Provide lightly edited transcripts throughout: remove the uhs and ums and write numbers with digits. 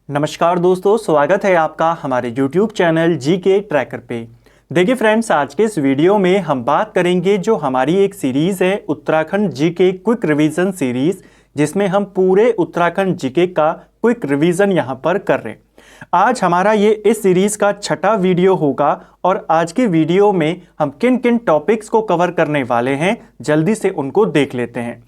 नमस्कार दोस्तों, स्वागत है आपका हमारे YouTube चैनल जीके ट्रैकर पे। देखिए फ्रेंड्स, आज के इस वीडियो में हम बात करेंगे जो हमारी एक सीरीज़ है Uttarakhand GK quick revision series, जिसमें हम पूरे उत्तराखंड जीके का क्विक रिवीजन यहाँ पर कर रहे हैं। आज हमारा ये इस सीरीज़ का छठा वीडियो होगा और आज के वीडियो में हम किन किन टॉपिक्स को कवर करने वाले हैं, जल्दी से उनको देख लेते हैं।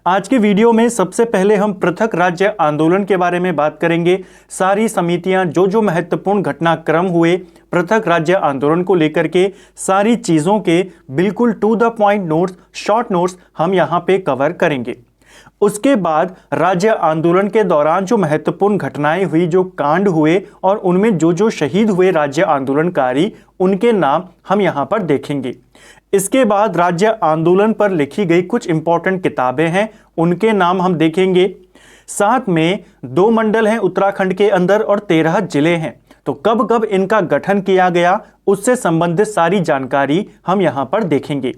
आज के वीडियो में सबसे पहले हम पृथक राज्य आंदोलन के बारे में बात करेंगे। सारी समितियां जो महत्वपूर्ण घटनाक्रम हुए पृथक राज्य आंदोलन को लेकर के, सारी चीज़ों के बिल्कुल to the point notes, short notes हम यहाँ पे कवर करेंगे। उसके बाद राज्य आंदोलन के दौरान जो महत्वपूर्ण घटनाएं हुई, जो कांड हुए और उनमें जो शहीद हुए राज्य आंदोलनकारी, उनके नाम हम यहाँ पर देखेंगे। इसके बाद राज्य आंदोलन पर लिखी गई कुछ इंपॉर्टेंट किताबें हैं, उनके नाम हम देखेंगे। साथ में 2 मंडल हैं उत्तराखंड के अंदर और 13 जिले हैं, तो कब कब इनका गठन किया गया, उससे संबंधित सारी जानकारी हम यहाँ पर देखेंगे।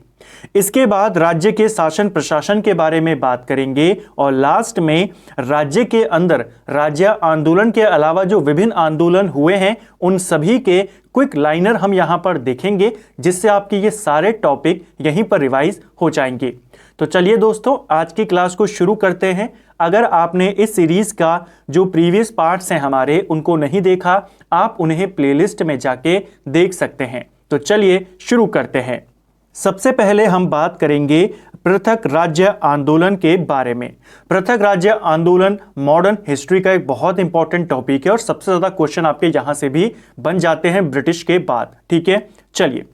इसके बाद राज्य के शासन प्रशासन के बारे में बात करेंगे और लास्ट में राज्य के अंदर राज्य आंदोलन के अलावा जो विभिन्न आंदोलन हुए हैं, उन सभी के क्विक लाइनर हम यहाँ पर देखेंगे, जिससे आपके ये सारे टॉपिक यहीं पर रिवाइज हो जाएंगे। तो चलिए दोस्तों, आज की क्लास को शुरू करते हैं। अगर आपने इस सीरीज़ का जो प्रीवियस पार्ट्स हैं हमारे, उनको नहीं देखा, आप उन्हें प्लेलिस्ट में जाके देख सकते हैं। तो चलिए शुरू करते हैं। सबसे पहले हम बात करेंगे पृथक राज्य आंदोलन के बारे में। पृथक राज्य आंदोलन मॉडर्न हिस्ट्री का एक बहुत इंपॉर्टेंट टॉपिक है और सबसे ज़्यादा क्वेश्चन आपके यहाँ से भी बन जाते हैं ब्रिटिश के बाद। ठीक है, चलिए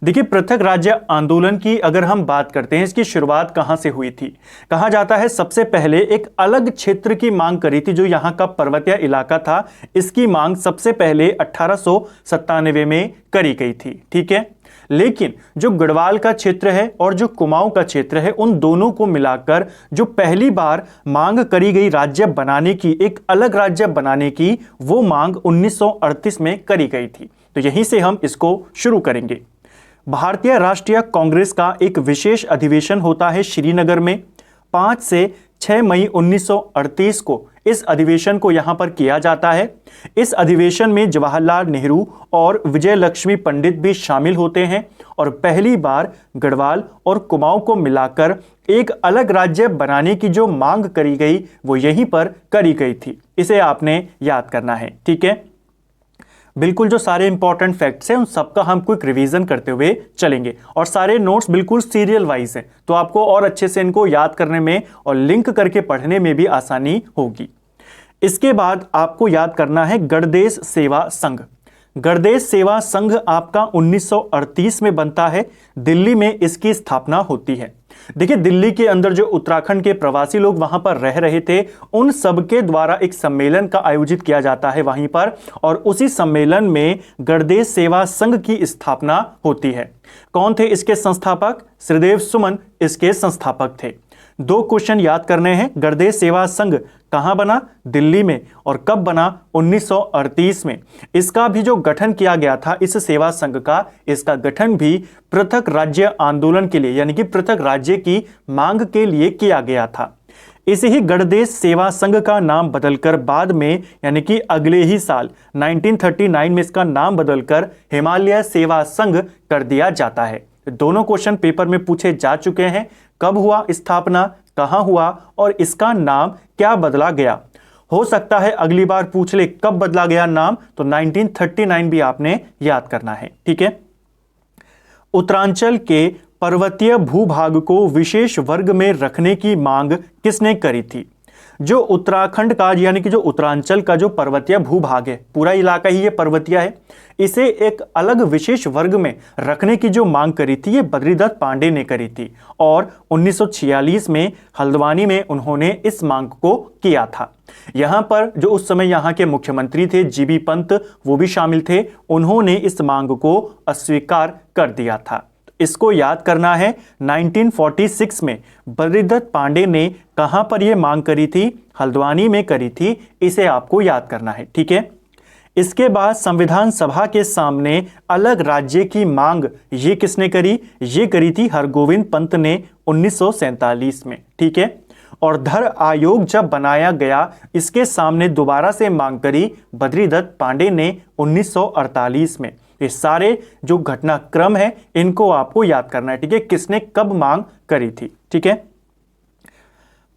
देखिए, पृथक राज्य आंदोलन की अगर हम बात करते हैं, इसकी शुरुआत कहाँ से हुई थी। कहा जाता है सबसे पहले एक अलग क्षेत्र की मांग करी थी, जो यहाँ का पर्वतीय इलाका था। इसकी मांग सबसे पहले 1897 में करी गई थी। ठीक है, लेकिन जो गढ़वाल का क्षेत्र है और जो कुमाऊं का क्षेत्र है, उन दोनों को मिलाकर जो पहली बार मांग करी गई राज्य बनाने की, एक अलग राज्य बनाने की, वो मांग 1938 में करी गई थी। तो यहीं से हम इसको शुरू करेंगे। भारतीय राष्ट्रीय कांग्रेस का एक विशेष अधिवेशन होता है श्रीनगर में 5 से 6 मई 1938 को। इस अधिवेशन को यहाँ पर किया जाता है। इस अधिवेशन में जवाहरलाल नेहरू और विजय लक्ष्मी पंडित भी शामिल होते हैं और पहली बार गढ़वाल और कुमाऊं को मिलाकर एक अलग राज्य बनाने की जो मांग करी गई, वो यहीं पर करी गई थी। इसे आपने याद करना है। ठीक है, बिल्कुल जो सारे इंपॉर्टेंट फैक्ट्स हैं, उन सबका हम क्विक रिवीजन करते हुए चलेंगे और सारे नोट्स बिल्कुल सीरियल वाइज हैं, तो आपको और अच्छे से इनको याद करने में और लिंक करके पढ़ने में भी आसानी होगी। इसके बाद आपको याद करना है गणदेश सेवा संघ। गणदेश सेवा संघ आपका 1938 में बनता है। दिल्ली में इसकी स्थापना होती है। देखिए, दिल्ली के अंदर जो उत्तराखंड के प्रवासी लोग वहां पर रह रहे थे, उन सबके द्वारा एक सम्मेलन का आयोजित किया जाता है वहीं पर, और उसी सम्मेलन में गणदेश सेवा संघ की स्थापना होती है। कौन थे इसके संस्थापक? श्रीदेव सुमन इसके संस्थापक थे। 2 क्वेश्चन याद करने हैं। गणदेश सेवा संघ कहां बना? दिल्ली में। और कब बना? 1938 में। इसका भी जो गठन किया गया था इस सेवा संघ का, इसका गठन भी पृथक राज्य आंदोलन के लिए, यानी कि पृथक राज्य की मांग के लिए किया गया था। इसे ही गणदेश सेवा संघ का नाम बदलकर बाद में, यानी कि अगले ही साल 1939 में इसका नाम बदलकर हिमालय सेवा संघ कर दिया जाता है। दोनों क्वेश्चन पेपर में पूछे जा चुके हैं। कब हुआ स्थापना, कहां हुआ और इसका नाम क्या बदला गया। हो सकता है अगली बार पूछ ले कब बदला गया नाम, तो 1939 भी आपने याद करना है। ठीक है, उत्तरांचल के पर्वतीय भूभाग को विशेष वर्ग में रखने की मांग किसने करी थी? जो उत्तराखंड का, यानी कि जो उत्तरांचल का जो पर्वतीय भूभाग है, पूरा इलाका ही ये पर्वतीय है, इसे एक अलग विशेष वर्ग में रखने की जो मांग करी थी, ये बद्रीदत्त पांडे ने करी थी और 1946 में हल्द्वानी में उन्होंने इस मांग को किया था। यहाँ पर जो उस समय यहाँ के मुख्यमंत्री थे जीबी पंत, वो भी शामिल थे। उन्होंने इस मांग को अस्वीकार कर दिया था। इसको याद करना है। 1946 में बद्रीदत्त पांडे ने कहां पर यह मांग करी थी? हल्द्वानी में करी थी। इसे आपको याद करना है। ठीक है, इसके बाद संविधान सभा के सामने अलग राज्य की मांग ये किसने करी? ये करी थी हरगोविंद पंत ने 1947 में। ठीक है, और धर आयोग जब बनाया गया, इसके सामने दोबारा से मांग करी बद्रीदत्त पांडे ने 1948 में। ये सारे जो घटनाक्रम है इनको आपको याद करना है, ठीक है, किसने कब मांग करी थी, ठीक है।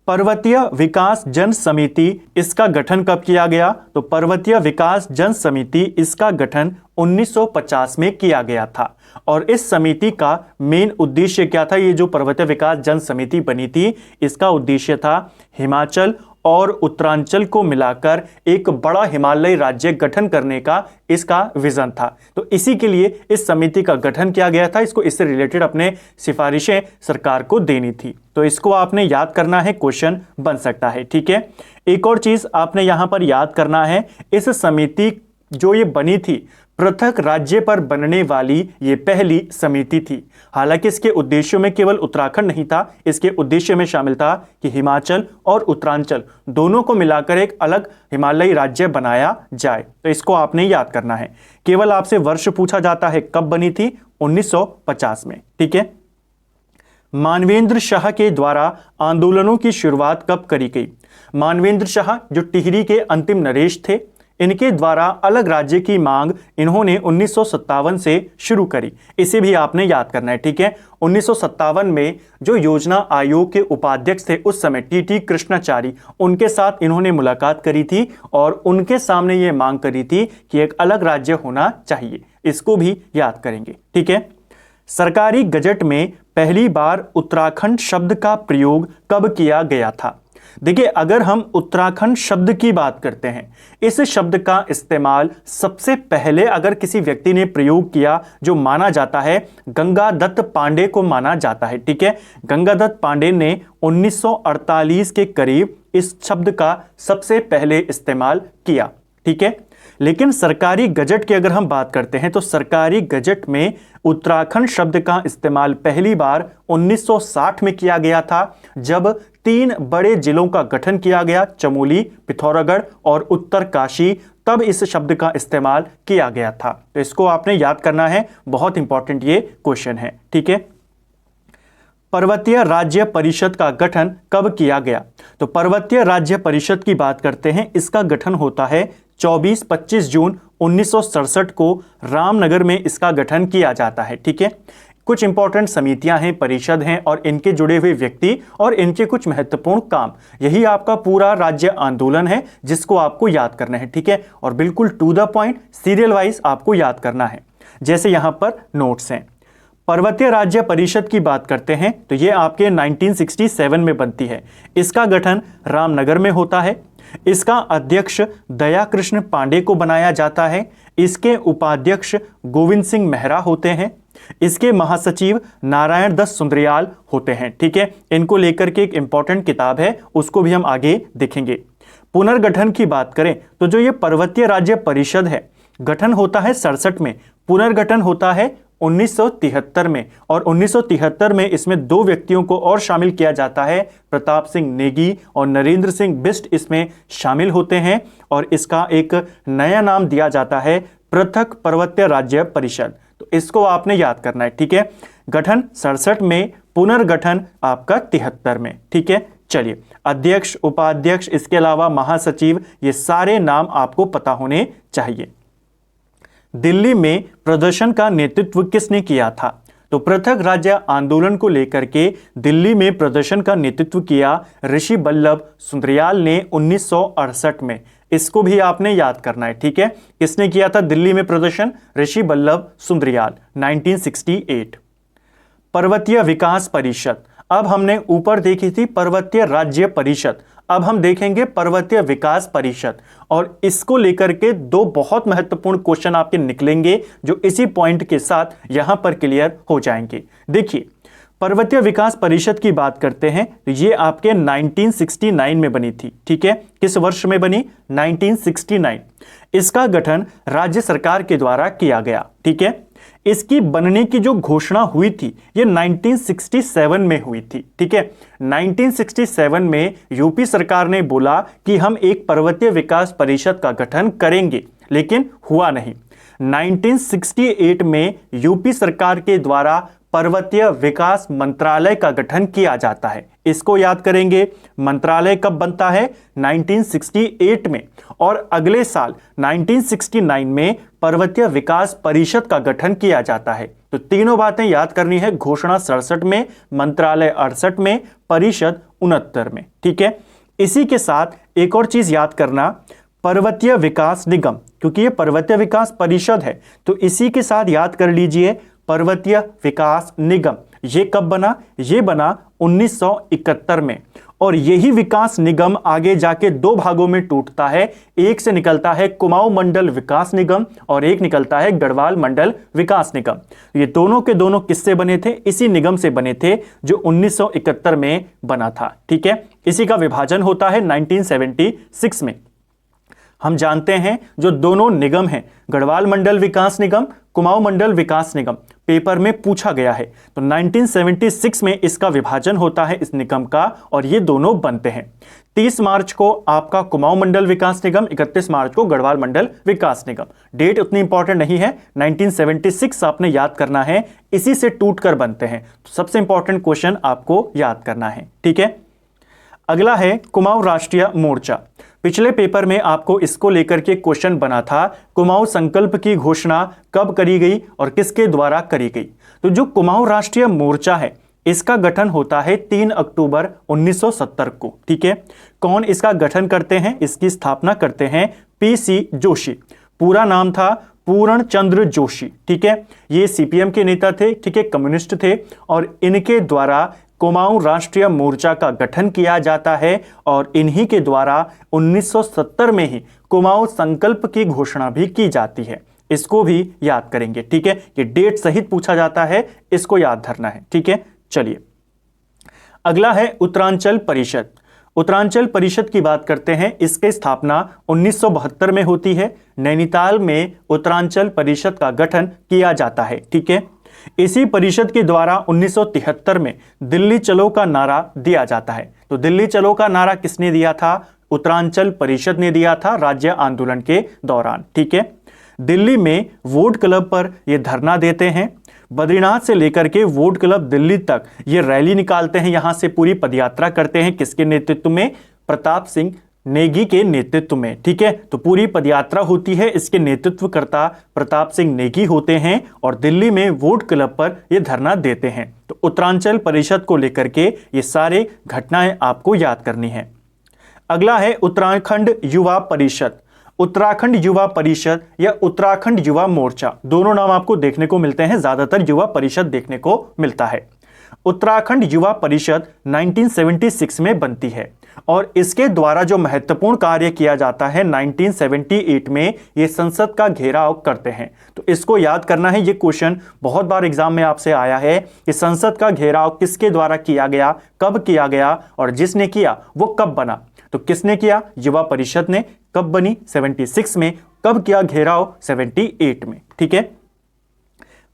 पर्वतीय विकास जन समिति, इसका गठन कब किया गया? तो पर्वतीय विकास जन समिति, इसका गठन 1950 में किया गया था। और इस समिति का मेन उद्देश्य क्या था? ये जो पर्वतीय विकास जन समिति बनी थी, इसका उद्देश्य था हिमाचल और उत्तरांचल को मिलाकर एक बड़ा हिमालयी राज्य गठन करने का इसका विजन था। तो इसी के लिए इस समिति का गठन किया गया था। इसको इससे रिलेटेड अपने सिफारिशें सरकार को देनी थी। तो इसको आपने याद करना है, क्वेश्चन बन सकता है, ठीक है। एक और चीज आपने यहां पर याद करना है, इस समिति जो ये बनी थी, पृथक राज्य पर बनने वाली ये पहली समिति थी। हालांकि इसके उद्देश्यों में केवल उत्तराखंड नहीं था, इसके उद्देश्य में शामिल था कि हिमाचल और उत्तरांचल दोनों को मिलाकर एक अलग हिमालयी राज्य बनाया जाए। तो इसको आपने याद करना है। केवल आपसे वर्ष पूछा जाता है, कब बनी थी? 1950 में, ठीक है। मानवेंद्र शाह के द्वारा आंदोलनों की शुरुआत कब करी गई? मानवेंद्र शाह जो टिहरी के अंतिम नरेश थे, इनके द्वारा अलग राज्य की मांग इन्होंने 1957 से शुरू करी। इसे भी आपने याद करना है, ठीक है। 1957 में जो योजना आयोग के उपाध्यक्ष थे उस समय टीटी कृष्णाचारी, उनके साथ इन्होंने मुलाकात करी थी और उनके सामने ये मांग करी थी कि एक अलग राज्य होना चाहिए। इसको भी याद करेंगे, ठीक है। सरकारी गजट में पहली बार उत्तराखंड शब्द का प्रयोग कब किया गया था? देखिए, अगर हम उत्तराखंड शब्द की बात करते हैं, इस शब्द का इस्तेमाल सबसे पहले अगर किसी व्यक्ति ने प्रयोग किया, जो माना जाता है गंगादत्त पांडे को माना जाता है, ठीक है। गंगादत्त पांडे ने 1948 के करीब इस शब्द का सबसे पहले इस्तेमाल किया, ठीक है। लेकिन सरकारी गजट की अगर हम बात करते हैं तो सरकारी गजट में उत्तराखंड शब्द का इस्तेमाल पहली बार 1960 में किया गया था, जब 3 बड़े जिलों का गठन किया गया, चमोली, पिथौरागढ़ और उत्तरकाशी, तब इस शब्द का इस्तेमाल किया गया था। तो इसको आपने याद करना है, बहुत इंपॉर्टेंट ये क्वेश्चन है, ठीक है। पर्वतीय राज्य परिषद का गठन कब किया गया? तो पर्वतीय राज्य परिषद की बात करते हैं, इसका गठन होता है 24-25 जून 1967 को रामनगर में इसका गठन किया जाता है, ठीक है। कुछ इंपॉर्टेंट समितियां हैं, परिषद हैं और इनके जुड़े हुए व्यक्ति और इनके कुछ महत्वपूर्ण काम, यही आपका पूरा राज्य आंदोलन है जिसको आपको याद करना है, ठीक है। और बिल्कुल to the point, serial wise आपको याद करना है, जैसे यहां पर नोट्स हैं। पर्वतीय राज्य परिषद की बात करते हैं तो ये आपके 1967 में बनती है। इसका गठन रामनगर में होता है। इसका अध्यक्ष दया कृष्ण पांडे को बनाया जाता है। इसके उपाध्यक्ष गोविंद सिंह मेहरा होते हैं। इसके महासचिव नारायण दत्त सुंदरियाल होते हैं, ठीक है। इनको लेकर के एक इंपॉर्टेंट किताब है, उसको भी हम आगे देखेंगे। पुनर्गठन की बात करें तो जो ये पर्वतीय राज्य परिषद है, गठन होता है 67 में, पुनर्गठन होता है 1973 में। और 1973 में इसमें 2 व्यक्तियों को और शामिल किया जाता है, प्रताप सिंह नेगी और नरेंद्र सिंह बिष्ट इसमें शामिल होते हैं और इसका एक नया नाम दिया जाता है पृथक पर्वतीय राज्य परिषद। तो इसको आपने याद करना है, ठीक है। गठन 67 में, पुनर्गठन आपका 73 में, ठीक है। चलिए, अध्यक्ष, उपाध्यक्ष, इसके अलावा महासचिव, ये सारे नाम आपको पता होने चाहिए। दिल्ली में प्रदर्शन का नेतृत्व किसने किया था? तो पृथक राज्य आंदोलन को लेकर के दिल्ली में प्रदर्शन का नेतृत्व किया ऋषि वल्लभ सुंदरियाल ने 1968 में। इसको भी आपने याद करना है, ठीक है। किसने किया था दिल्ली में प्रदर्शन? ऋषि वल्लभ सुंदरियाल, 1968। पर्वतीय विकास परिषद, अब हमने ऊपर देखी थी पर्वतीय राज्य परिषद, अब हम देखेंगे पर्वतीय विकास परिषद। और इसको लेकर के 2 बहुत महत्वपूर्ण क्वेश्चन आपके निकलेंगे जो इसी पॉइंट के साथ यहां पर क्लियर हो जाएंगे। देखिए, पर्वतीय विकास परिषद की बात करते हैं तो ये आपके 1969 में बनी थी, ठीक है। किस वर्ष में बनी? 1969। इसका गठन राज्य सरकार के द्वारा किया गया, ठीक है। इसकी बनने की जो घोषणा हुई थी ये 1967 में हुई थी, ठीक है। 1967 में यूपी सरकार ने बोला कि हम एक पर्वतीय विकास परिषद का गठन करेंगे, लेकिन हुआ नहीं। 1968 में यूपी सरकार के द्वारा पर्वतीय विकास मंत्रालय का गठन किया जाता है। इसको याद करेंगे। मंत्रालय कब बनता है? 1968 में। और अगले साल 1969 में पर्वतीय विकास परिषद का गठन किया जाता है। तो तीनों बातें याद करनी है। घोषणा 67 में, मंत्रालय 68 में, परिषद 69 में। ठीक है, इसी के साथ एक और चीज याद करना, पर्वतीय विकास निगम, क्योंकि ये पर्वतीय विकास परिषद है तो इसी के साथ याद कर लीजिए पर्वतीय विकास निगम। ये कब बना? ये बना 1971 में। और यही विकास निगम आगे जाके दो भागों में टूटता है। एक से निकलता है कुमाऊं मंडल विकास निगम और एक निकलता है गढ़वाल मंडल विकास निगम। ये दोनों के दोनों किससे बने थे? इसी निगम से बने थे जो 1971 में बना था। ठीक है, इसी का विभाजन होता है 1976 में। हम जानते हैं जो दोनों निगम हैं, गढ़वाल मंडल विकास निगम, कुमाऊं मंडल विकास निगम, पेपर में पूछा गया है। तो 1976 में इसका विभाजन होता है इस निगम का और ये दोनों बनते हैं। 30 मार्च को आपका कुमाऊं मंडल विकास निगम, 31 मार्च को गढ़वाल मंडल विकास निगम। डेट उतनी इंपॉर्टेंट नहीं है, 1976 आपने याद करना है, इसी से टूटकर बनते हैं। तो सबसे इंपॉर्टेंट क्वेश्चन आपको याद करना है। ठीक है, अगला है कुमाऊं राष्ट्रीय मोर्चा। पिछले पेपर में आपको इसको लेकर के क्वेश्चन बना था, कुमाऊं संकल्प की घोषणा कब करी गई और किसके द्वारा करी गई। तो जो कुमाऊं राष्ट्रीय मोर्चा है इसका गठन होता है 3 अक्टूबर 1970 को। ठीक है, कौन इसका गठन करते हैं? इसकी स्थापना करते हैं PC जोशी। पूरा नाम था पूर्ण चंद्र जोशी। ठीक है, ये CPM के नेता थे, ठीक है, कम्युनिस्ट थे और इनके द्वारा कुमाऊं राष्ट्रीय मोर्चा का गठन किया जाता है और इन्हीं के द्वारा 1970 में ही कुमाऊं संकल्प की घोषणा भी की जाती है। इसको भी याद करेंगे। ठीक है, ये डेट सहित पूछा जाता है, इसको याद धरना है। ठीक है, चलिए अगला है उत्तरांचल परिषद। उत्तरांचल परिषद की बात करते हैं। इसकी स्थापना 1972 में होती है। नैनीताल में उत्तरांचल परिषद का गठन किया जाता है। ठीक है, इसी परिषद के द्वारा 1973 में दिल्ली चलो का नारा दिया जाता है। तो दिल्ली चलो का नारा किसने दिया था? उत्तरांचल परिषद ने दिया था राज्य आंदोलन के दौरान। ठीक है, दिल्ली में वोट क्लब पर ये धरना देते हैं। बद्रीनाथ से लेकर के वोट क्लब दिल्ली तक ये रैली निकालते हैं, यहां से पूरी पदयात्रा करते हैं। किसके नेतृत्व में? प्रताप सिंह नेगी के नेतृत्व में। ठीक है, तो पूरी पदयात्रा होती है, इसके नेतृत्वकर्ता प्रताप सिंह नेगी होते हैं और दिल्ली में वोट क्लब पर यह धरना देते हैं। तो उत्तरांचल परिषद को लेकर के ये सारे घटनाएं आपको याद करनी है। अगला है उत्तराखंड युवा परिषद। उत्तराखंड युवा परिषद या उत्तराखंड युवा मोर्चा, दोनों नाम आपको देखने को मिलते हैं, ज्यादातर युवा परिषद देखने को मिलता है। उत्तराखंड युवा परिषद 1976 में बनती है और इसके द्वारा जो महत्वपूर्ण कार्य किया जाता है 1978 में ये संसद का घेराव करते हैं। तो इसको याद करना है, ये क्वेश्चन बहुत बार एग्जाम में आपसे आया है कि संसद का घेराव किसके द्वारा किया गया, कब किया गया और जिसने किया वो कब बना। तो किसने किया? युवा परिषद ने। कब बनी? 76 में। कब किया घेराव? 78 में। ठीक है,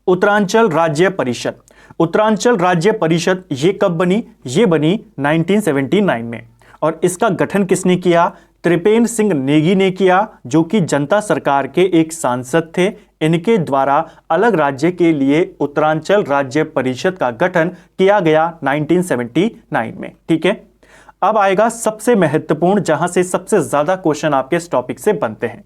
उत्तरांचल राज्य परिषद। उत्तरांचल राज्य परिषद ये कब बनी? ये बनी 1979 में और इसका गठन किसने किया? त्रिपेंद्र सिंह नेगी ने किया, जो कि जनता सरकार के एक सांसद थे। इनके द्वारा अलग राज्य के लिए उत्तरांचल राज्य परिषद का गठन किया गया 1979 में। ठीक है, अब आएगा सबसे महत्वपूर्ण, जहां से सबसे ज्यादा क्वेश्चन आपके इस टॉपिक से बनते हैं।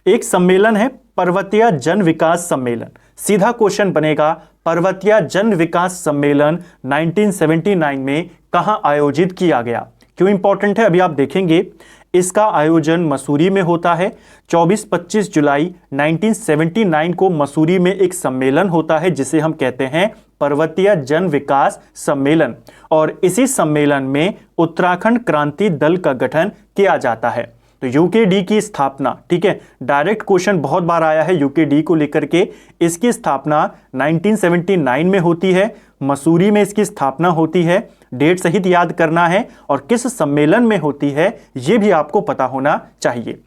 एक सम्मेलन है पर्वतीय जन विकास सम्मेलन। सीधा क्वेश्चन बनेगा, पर्वतीय जन विकास सम्मेलन 1979 में कहां आयोजित किया गया? क्यों इंपॉर्टेंट है अभी आप देखेंगे। इसका आयोजन मसूरी में होता है। 24-25 जुलाई 1979 को मसूरी में एक सम्मेलन होता है जिसे हम कहते हैं पर्वतीय जन विकास सम्मेलन और इसी सम्मेलन में उत्तराखंड क्रांति दल का गठन किया जाता है। तो यूकेडी की स्थापना, ठीक है, डायरेक्ट क्वेश्चन बहुत बार आया है यूकेडी को लेकर के। इसकी स्थापना 1979 में होती है, मसूरी में इसकी स्थापना होती है। डेट सहित याद करना है और किस सम्मेलन में होती है यह भी आपको पता होना चाहिए।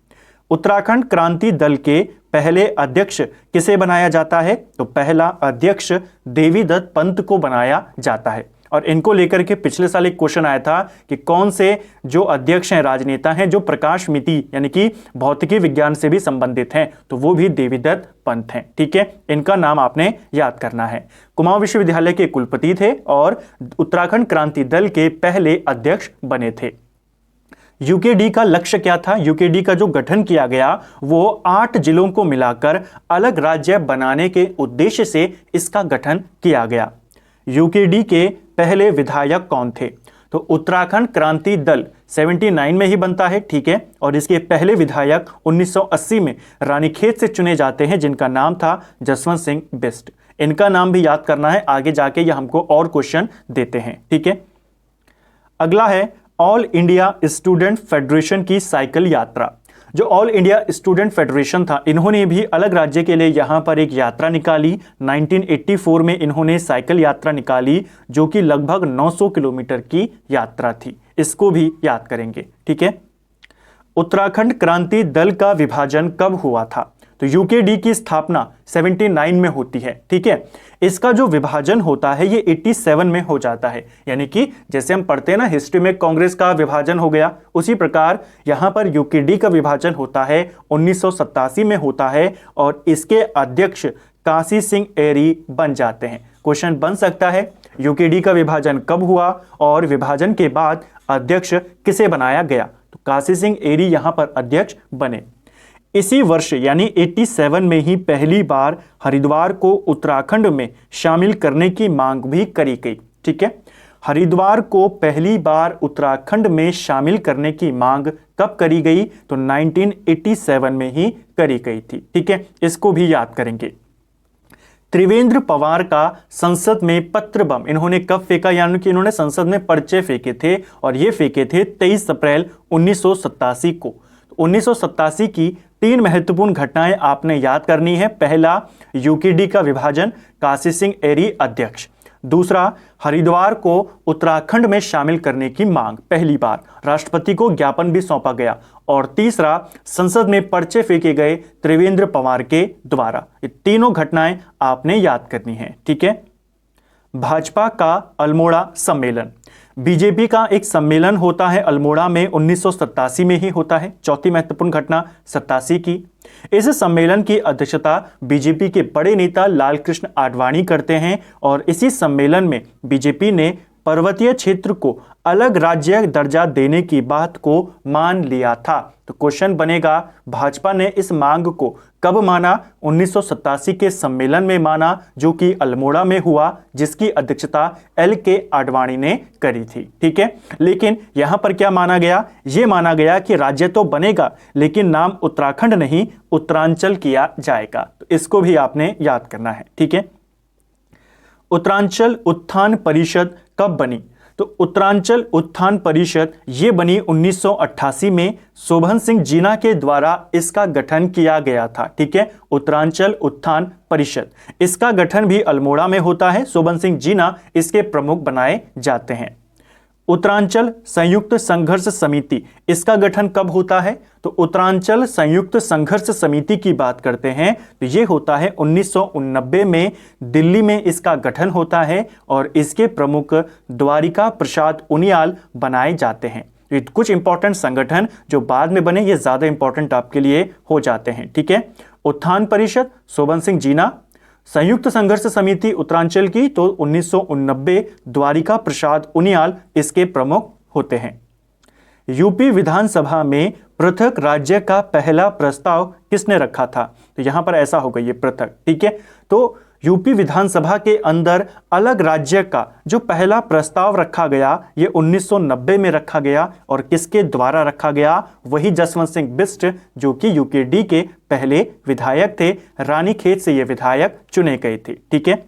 उत्तराखंड क्रांति दल के पहले अध्यक्ष किसे बनाया जाता है? तो पहला अध्यक्ष देवीदत्त पंत को बनाया जाता है। और इनको लेकर के पिछले साल एक क्वेश्चन आया था कि कौन से जो अध्यक्ष हैं, राजनेता हैं, जो प्रकाश मिति यानी कि भौतिकी विज्ञान से भी संबंधित हैं, तो वो भी देवीदत्त पंत हैं। ठीक है, इनका नाम आपने याद करना है। कुमाऊं विश्वविद्यालय के कुलपति थे और उत्तराखंड क्रांति दल के पहले अध्यक्ष बने थे। यूकेडी का लक्ष्य क्या था? यूकेडी का जो गठन किया गया वो 8 जिलों को मिलाकर अलग राज्य बनाने के उद्देश्य से इसका गठन किया गया। यूकेडी के पहले विधायक कौन थे? तो उत्तराखंड क्रांति दल 79 में ही बनता है। ठीक है, और इसके पहले विधायक 1980 में रानीखेत से चुने जाते हैं, जिनका नाम था जसवंत सिंह बिष्ट। इनका नाम भी याद करना है, आगे जाके ये हमको और क्वेश्चन देते हैं। ठीक है, अगला है ऑल इंडिया स्टूडेंट फेडरेशन की साइकिल यात्रा। जो ऑल इंडिया स्टूडेंट फेडरेशन था, इन्होंने भी अलग राज्य के लिए यहां पर एक यात्रा निकाली। 1984 में इन्होंने साइकिल यात्रा निकाली, जो कि लगभग 900 किलोमीटर की यात्रा थी। इसको भी याद करेंगे। ठीक है, उत्तराखंड क्रांति दल का विभाजन कब हुआ था? तो यूकेडी की स्थापना 79 में होती है। ठीक है, इसका जो विभाजन होता है ये 87 में हो जाता है। यानी कि जैसे हम पढ़ते हैं ना हिस्ट्री में कांग्रेस का विभाजन हो गया, उसी प्रकार यहां पर यूकेडी का विभाजन होता है 1987 में होता है और इसके अध्यक्ष काशी सिंह एरी बन जाते हैं। क्वेश्चन बन सकता है यूकेडी का विभाजन कब हुआ और विभाजन के बाद अध्यक्ष किसे बनाया गया? तो काशी सिंह एरी यहां पर अध्यक्ष बने। इसी वर्ष यानी 87 में ही पहली बार हरिद्वार को उत्तराखंड में शामिल करने की मांग भी करी गई। ठीक है, हरिद्वार को पहली बार उत्तराखंड में शामिल करने की मांग कब करी गई? तो 1987 में ही करी गई थी। ठीक है, इसको भी याद करेंगे। त्रिवेंद्र पवार का संसद में पत्र बम इन्होंने कब फेंका? यानी कि इन्होंने संसद में पर्चे फेंके थे और ये फेंके थे 23 अप्रैल 1987 को। 1987 की 3 महत्वपूर्ण घटनाएं आपने याद करनी है। पहला, यूकेडी का विभाजन, काशी सिंह एरी अध्यक्ष। दूसरा, हरिद्वार को उत्तराखंड में शामिल करने की मांग, पहली बार राष्ट्रपति को ज्ञापन भी सौंपा गया। और तीसरा, संसद में पर्चे फेंके गए त्रिवेंद्र पवार के द्वारा। ये तीनों घटनाएं आपने याद करनी है। ठीक है, भाजपा का अल्मोड़ा सम्मेलन, बीजेपी का एक सम्मेलन होता है अल्मोड़ा में 1987 में ही होता है। चौथी महत्वपूर्ण घटना 87 की। इस सम्मेलन की अध्यक्षता बीजेपी के बड़े नेता लालकृष्ण आडवाणी करते हैं और इसी सम्मेलन में बीजेपी ने पर्वतीय क्षेत्र को अलग राज्य दर्जा देने की बात को मान लिया था। तो क्वेश्चन बनेगा भाजपा ने इस मांग को कब माना? 1987 के सम्मेलन में माना, जो कि अल्मोड़ा में हुआ, जिसकी अध्यक्षता LK आडवाणी ने करी थी। ठीक है, लेकिन यहां पर क्या माना गया? यह माना गया कि राज्य तो बनेगा लेकिन नाम उत्तराखंड नहीं उत्तरांचल किया जाएगा। तो इसको भी आपने याद करना है। ठीक है, उत्तरांचल उत्थान परिषद कब बनी? तो उत्तरांचल उत्थान परिषद ये बनी 1988 में। शोभन सिंह जीना के द्वारा इसका गठन किया गया था। ठीक है, उत्तरांचल उत्थान परिषद, इसका गठन भी अल्मोड़ा में होता है। शोभन सिंह जीना इसके प्रमुख बनाए जाते हैं। उत्तरांचल संयुक्त संघर्ष समिति, इसका गठन कब होता है? तो उत्तरांचल संयुक्त संघर्ष समिति की बात करते हैं तो ये होता है 1989 में, दिल्ली में इसका गठन होता है और इसके प्रमुख द्वारिका प्रसाद उनियाल बनाए जाते हैं। तो कुछ इंपॉर्टेंट संगठन जो बाद में बने ये ज्यादा इंपॉर्टेंट आपके लिए हो जाते हैं। ठीक है, उत्थान परिषद शोभन सिंह जीना, संयुक्त संघर्ष समिति उत्तरांचल की तो 1989 द्वारिका प्रसाद उनियाल इसके प्रमुख होते हैं। यूपी विधानसभा में पृथक राज्य का पहला प्रस्ताव किसने रखा था? तो यहां पर ऐसा होगा ये पृथक। ठीक है, तो यूपी विधानसभा के अंदर अलग राज्य का जो पहला प्रस्ताव रखा गया ये 1990 में रखा गया और किसके द्वारा रखा गया? वही जसवंत सिंह बिष्ट, जो कि यूकेडी के पहले विधायक थे। रानीखेत से ये विधायक चुने गए थे। ठीक है,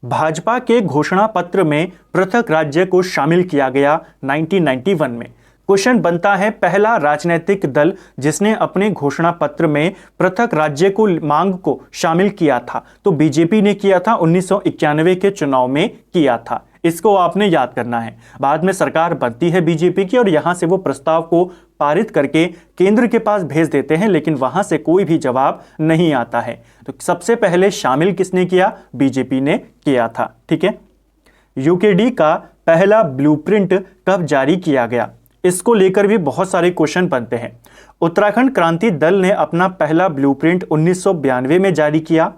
भाजपा के घोषणा पत्र में पृथक राज्य को शामिल किया गया 1991 में। क्वेश्चन बनता है पहला राजनीतिक दल जिसने अपने घोषणा पत्र में पृथक राज्य को मांग को शामिल किया था, तो बीजेपी ने किया था, 1991 के चुनाव में किया था। इसको आपने याद करना है। बाद में सरकार बनती है बीजेपी की और यहां से वो प्रस्ताव को पारित करके केंद्र के पास भेज देते हैं, लेकिन वहां से कोई भी जवाब नहीं आता है। तो सबसे पहले शामिल किसने किया? बीजेपी ने किया था। ठीक है, यूकेडी का पहला ब्लूप्रिंट कब जारी किया गया? इसको लेकर भी बहुत सारे क्वेश्चन बनते हैं। उत्तराखंड क्रांति दल ने अपना पहला ब्लूप्रिंट 1992 में जारी किया।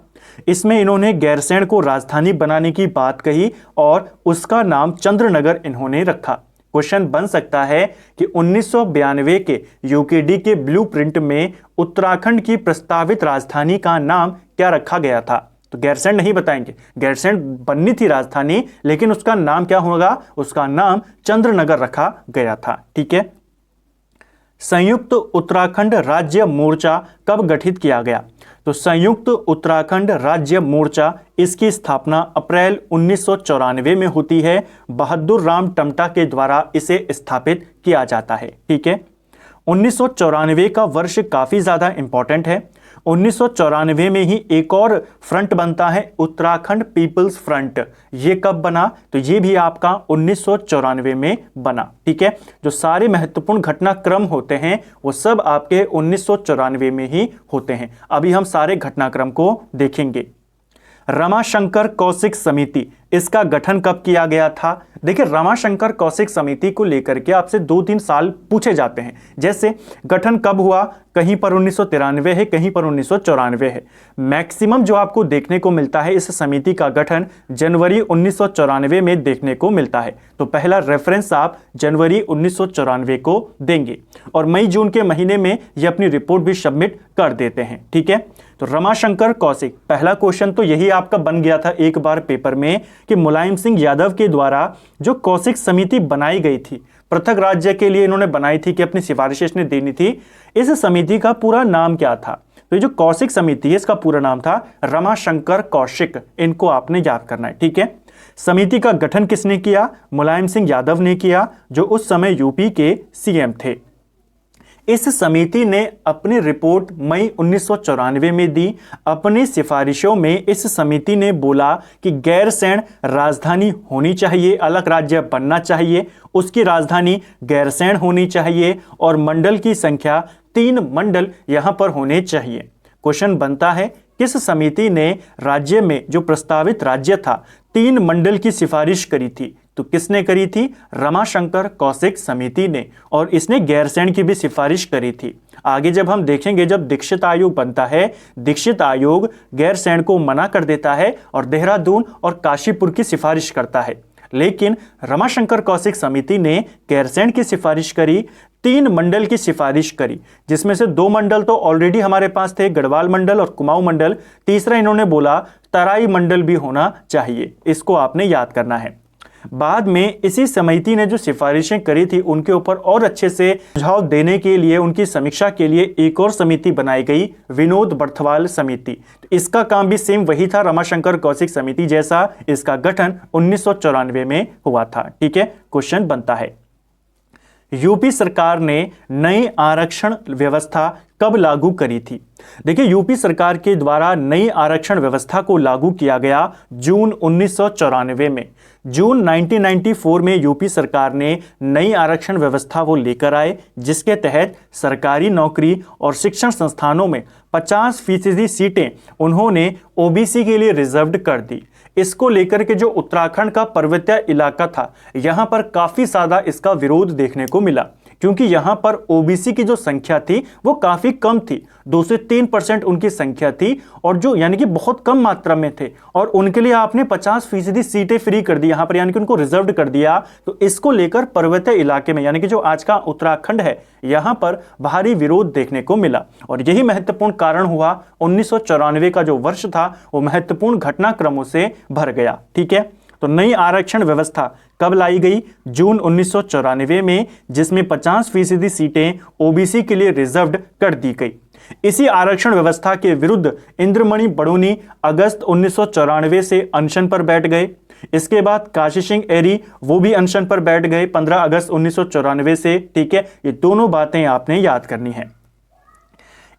इसमें इन्होंने गैरसैंण को राजधानी बनाने की बात कही और उसका नाम चंद्रनगर इन्होंने रखा। क्वेश्चन बन सकता है कि 1992 के यूकेडी के ब्लूप्रिंट में उत्तराखंड की प्रस्तावित राजधानी का नाम क्या रखा गया था? तो गैरसैंण नहीं बताएंगे, गैरसैंण बननी थी राजधानी, लेकिन उसका नाम क्या होगा? उसका नाम चंद्रनगर रखा गया था। ठीक है। संयुक्त उत्तराखंड राज्य मोर्चा कब गठित किया गया? तो संयुक्त उत्तराखंड राज्य मोर्चा, इसकी स्थापना अप्रैल 1994 में होती है। बहादुर राम टमटा के द्वारा इसे स्थापित किया जाता है। ठीक है। 1994 का वर्ष काफी ज्यादा इंपॉर्टेंट है। 1994 में ही एक और फ्रंट बनता है, उत्तराखंड पीपल्स फ्रंट। ये कब बना? तो ये भी आपका 1994 में बना। ठीक है। जो सारे महत्वपूर्ण घटनाक्रम होते हैं वो सब आपके 1994 में ही होते हैं। अभी हम सारे घटनाक्रम को देखेंगे। रमाशंकर कौशिक समिति, इसका गठन कब किया गया था? देखिए, रमाशंकर कौशिक समिति को लेकर के आपसे 2-3 साल पूछे जाते हैं। जैसे गठन कब हुआ? कहीं पर 1993 है, कहीं पर 1994 है। मैक्सिमम जो आपको देखने को मिलता है इस समिति का गठन जनवरी 1994 में देखने को मिलता है। तो पहला रेफरेंस आप जनवरी 1994 को देंगे और मई जून के महीने में ये अपनी रिपोर्ट भी सबमिट कर देते हैं। ठीक है। तो रमाशंकर कौशिक, पहला क्वेश्चन तो यही आपका बन गया था एक बार पेपर में कि मुलायम सिंह यादव के द्वारा जो कौशिक समिति बनाई गई थी, पृथक राज्य के लिए इन्होंने बनाई थी कि अपनी सिफारिशें इसने देनी थी, इस समिति का पूरा नाम क्या था? तो ये जो कौशिक समिति है इसका पूरा नाम था रमाशंकर कौशिक। इनको आपने याद करना है। ठीक है। समिति का गठन किसने किया? मुलायम सिंह यादव ने किया, जो उस समय यूपी के सीएम थे। इस समिति ने अपनी रिपोर्ट मई 1994 में दी। अपनी सिफारिशों में इस समिति ने बोला कि गैरसैंण राजधानी होनी चाहिए, अलग राज्य बनना चाहिए, उसकी राजधानी गैरसैंण होनी चाहिए और मंडल की संख्या 3 मंडल यहां पर होने चाहिए। क्वेश्चन बनता है, किस समिति ने राज्य में जो प्रस्तावित राज्य था 3 मंडल की सिफारिश करी थी? तो किसने करी थी? रमाशंकर कौशिक समिति ने, और इसने गैरसैंण की भी सिफारिश करी थी। आगे जब हम देखेंगे, जब दीक्षित आयोग बनता है, दीक्षित आयोग गैरसैंण को मना कर देता है और देहरादून और काशीपुर की सिफारिश करता है। लेकिन रमाशंकर कौशिक समिति ने गैरसैंण की सिफारिश करी, 3 मंडल की सिफारिश करी, जिसमें से 2 मंडल तो ऑलरेडी हमारे पास थे, गढ़वाल मंडल और कुमाऊं मंडल। तीसरा इन्होंने बोला तराई मंडल भी होना चाहिए। इसको आपने याद करना है। बाद में इसी समिति ने जो सिफारिशें करी थी उनके ऊपर और अच्छे से सुझाव देने के लिए, उनकी समीक्षा के लिए एक और समिति बनाई गई, विनोद बर्थवाल समिति। तो इसका काम भी सेम वही था, रमाशंकर कौशिक समिति जैसा। इसका गठन 1994 में हुआ था। ठीक है। क्वेश्चन बनता है, यूपी सरकार ने नई आरक्षण व्यवस्था कब लागू करी थी? देखिए, यूपी सरकार के द्वारा नई आरक्षण व्यवस्था को लागू किया गया जून 1994 में। जून 1994 में यूपी सरकार ने नई आरक्षण व्यवस्था वो लेकर आए, जिसके तहत सरकारी नौकरी और शिक्षण संस्थानों में 50% सीटें उन्होंने ओबीसी के लिए रिजर्व्ड कर दी। इसको लेकर के जो उत्तराखंड का पर्वतीय इलाका था, यहां पर काफी ज्यादा इसका विरोध देखने को मिला, क्योंकि यहां पर ओबीसी की जो संख्या थी वो काफी कम थी, 2 से 3% उनकी संख्या थी, और जो यानी कि बहुत कम मात्रा में थे, और उनके लिए आपने 50% सीटें फ्री कर दी यहां पर, यानी कि उनको रिजर्व कर दिया। तो इसको लेकर पर्वतीय इलाके में, यानी कि जो आज का उत्तराखंड है, यहां पर भारी विरोध देखने को मिला, और यही महत्वपूर्ण कारण हुआ 1994 का जो वर्ष था वो महत्वपूर्ण घटनाक्रमों से भर गया। ठीक है। तो नई आरक्षण व्यवस्था कब लाई गई? जून 1994 में, जिसमें 50% सीटें ओबीसी के लिए रिजर्व्ड कर दी गई। इसी आरक्षण व्यवस्था के विरुद्ध इंद्रमणि बड़ोनी अगस्त 1994 से अनशन पर बैठ गए। इसके बाद काशी सिंह एरी वो भी अनशन पर बैठ गए 15 अगस्त 1994 से। ठीक है। ये दोनों बातें आपने याद करनी है।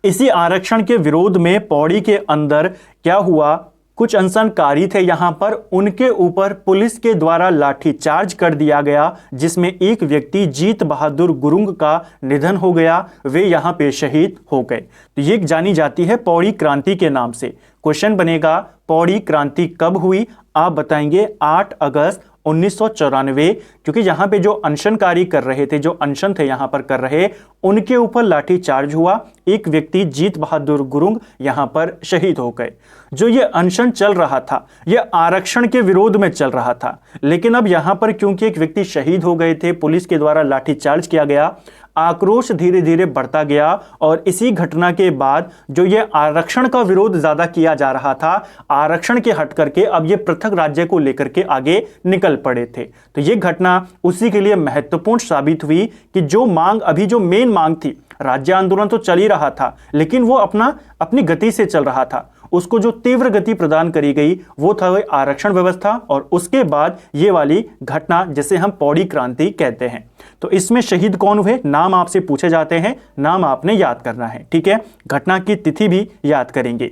इसी आरक्षण के विरोध में पौड़ी के अंदर क्या हुआ, कुछ अनशनकारी थे यहां पर, उनके ऊपर पुलिस के द्वारा लाठीचार्ज कर दिया गया, जिसमें एक व्यक्ति जीत बहादुर गुरुंग का निधन हो गया। वे यहां पे शहीद हो गए। तो ये जानी जाती है पौड़ी क्रांति के नाम से। क्वेश्चन बनेगा, पौड़ी क्रांति कब हुई? आप बताएंगे 8 अगस्त 1994, क्योंकि यहाँ पे जो अनशनकारी कर रहे थे, जो अनशन थे यहाँ पर कर रहे, उनके ऊपर लाठीचार्ज हुआ। एक व्यक्ति जीत बहादुर गुरुंग यहाँ पर शहीद हो गए। जो ये अनशन चल रहा था, ये आरक्षण के विरोध में चल रहा था, लेकिन अब यहाँ पर क्योंकि एक व्यक्ति शहीद हो गए थे, पुलिस के द्वारा लाठीचार्ज किया गया, आक्रोश धीरे धीरे बढ़ता गया। और इसी घटना के बाद जो ये आरक्षण का विरोध ज्यादा किया जा रहा था, आरक्षण के हट करके अब ये पृथक राज्य को लेकर के आगे निकल पड़े थे। तो ये घटना उसी के लिए महत्वपूर्ण साबित हुई कि जो मांग, अभी जो मेन मांग थी, राज्य आंदोलन तो चल ही रहा था, लेकिन वो अपनी गति से चल रहा था। उसको जो तीव्र गति प्रदान करी गई वो था आरक्षण व्यवस्था, और उसके बाद ये वाली घटना जिसे हम पौड़ी क्रांति कहते हैं। तो इसमें शहीद कौन हुए, नाम आपसे पूछे जाते हैं, नाम आपने याद करना है, ठीक है। घटना की तिथि भी याद करेंगे।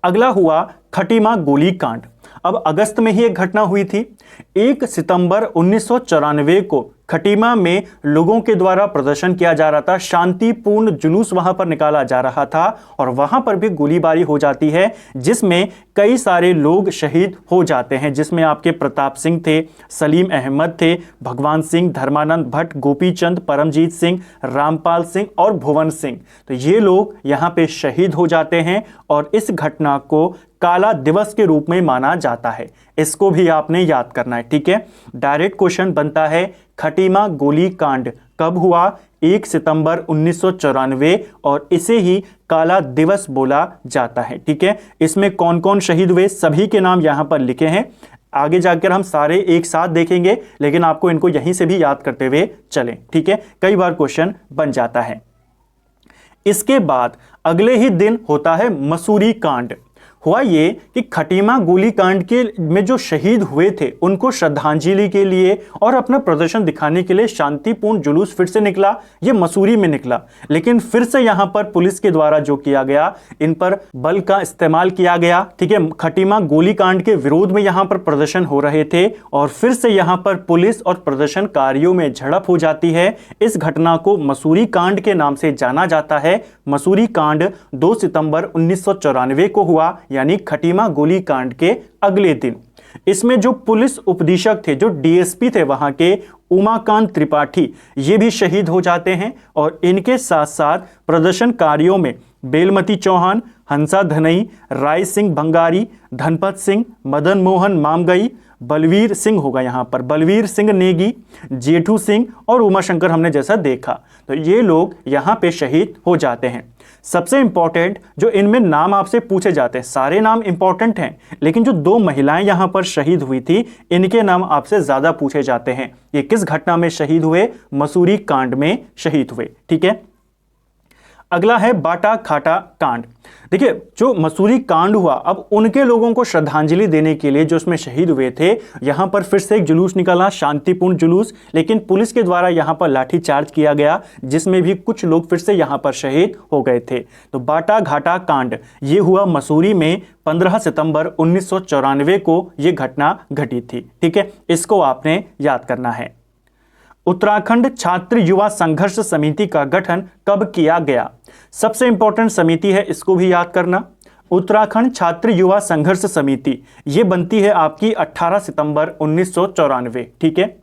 अगला हुआ खटीमा गोलीकांड। अब अगस्त में ही एक घटना हुई थी। 1 सितंबर 1994 को खटीमा में लोगों के द्वारा प्रदर्शन किया जा रहा था, शांतिपूर्ण जुलूस वहां पर निकाला जा रहा था, और वहां पर भी गोलीबारी हो जाती है, जिसमें कई सारे लोग शहीद हो जाते हैं, जिसमें आपके प्रताप सिंह थे, सलीम अहमद थे, भगवान सिंह, धर्मानंद भट्ट, गोपीचंद, परमजीत सिंह, रामपाल सिंह और भुवन सिंह। तो ये लोग यहाँ पे शहीद हो जाते हैं, और इस घटना को काला दिवस के रूप में माना जाता है। इसको भी आपने याद करना है, ठीक है। डायरेक्ट क्वेश्चन बनता है, खटीमा गोलीकांड कब हुआ? 1 सितंबर 1994, और इसे ही काला दिवस बोला जाता है, ठीक है। इसमें कौन कौन शहीद हुए, सभी के नाम यहां पर लिखे हैं। आगे जाकर हम सारे एक साथ देखेंगे, लेकिन आपको इनको यहीं से भी याद करते हुए चलें, ठीक है। कई बार क्वेश्चन बन जाता है। इसके बाद अगले ही दिन होता है मसूरी कांड। हुआ ये कि खटीमा गोलीकांड के में जो शहीद हुए थे, उनको श्रद्धांजलि के लिए और अपना प्रदर्शन दिखाने के लिए शांतिपूर्ण जुलूस फिर से निकला। ये मसूरी में निकला, लेकिन फिर से यहां पर पुलिस के द्वारा जो किया गया, इन पर बल का इस्तेमाल किया गया, ठीक है। खटीमा गोलीकांड के विरोध में यहां पर प्रदर्शन हो रहे थे, और फिर से यहां पर पुलिस और प्रदर्शनकारियों में झड़प हो जाती है। इस घटना को मसूरी कांड के नाम से जाना जाता है। मसूरी कांड 2 सितंबर 1994 को हुआ, यानी खटीमा गोलीकांड के अगले दिन। इसमें जो पुलिस उपअधीक्षक थे, जो डीएसपी थे वहां के, उमाकांत त्रिपाठी, ये भी शहीद हो जाते हैं। और इनके साथ साथ प्रदर्शनकारियों में बेलमती चौहान, हंसा धनई, राय सिंह भंगारी, धनपत सिंह, मदन मोहन मामगई, बलवीर सिंह होगा यहाँ पर, बलवीर सिंह नेगी, जेठू सिंह और उमाशंकर हमने जैसा देखा। तो ये लोग यहाँ पे शहीद हो जाते हैं। सबसे इंपॉर्टेंट जो इनमें नाम आपसे पूछे जाते हैं, सारे नाम इंपॉर्टेंट हैं, लेकिन जो 2 महिलाएं यहाँ पर शहीद हुई थी, इनके नाम आपसे ज्यादा पूछे जाते हैं। ये किस घटना में शहीद हुए? मसूरी कांड में शहीद हुए, ठीक है। अगला है बाटा खाटा कांड। देखिए, जो मसूरी कांड हुआ, अब उनके लोगों को श्रद्धांजलि देने के लिए जो उसमें शहीद हुए थे, यहां पर फिर से एक जुलूस निकला, शांतिपूर्ण जुलूस, लेकिन पुलिस के द्वारा यहां पर लाठीचार्ज किया गया, जिसमें भी कुछ लोग फिर से यहां पर शहीद हो गए थे। तो बाटा घाटा कांड ये हुआ मसूरी में 15 सितंबर 1994 को ये घटना घटी थी, ठीक है। इसको आपने याद करना है। उत्तराखंड छात्र युवा संघर्ष समिति का गठन कब किया गया? सबसे इंपॉर्टेंट समिति है, इसको भी याद करना। उत्तराखंड छात्र युवा संघर्ष समिति ये बनती है आपकी 18 सितंबर 1994, ठीक है।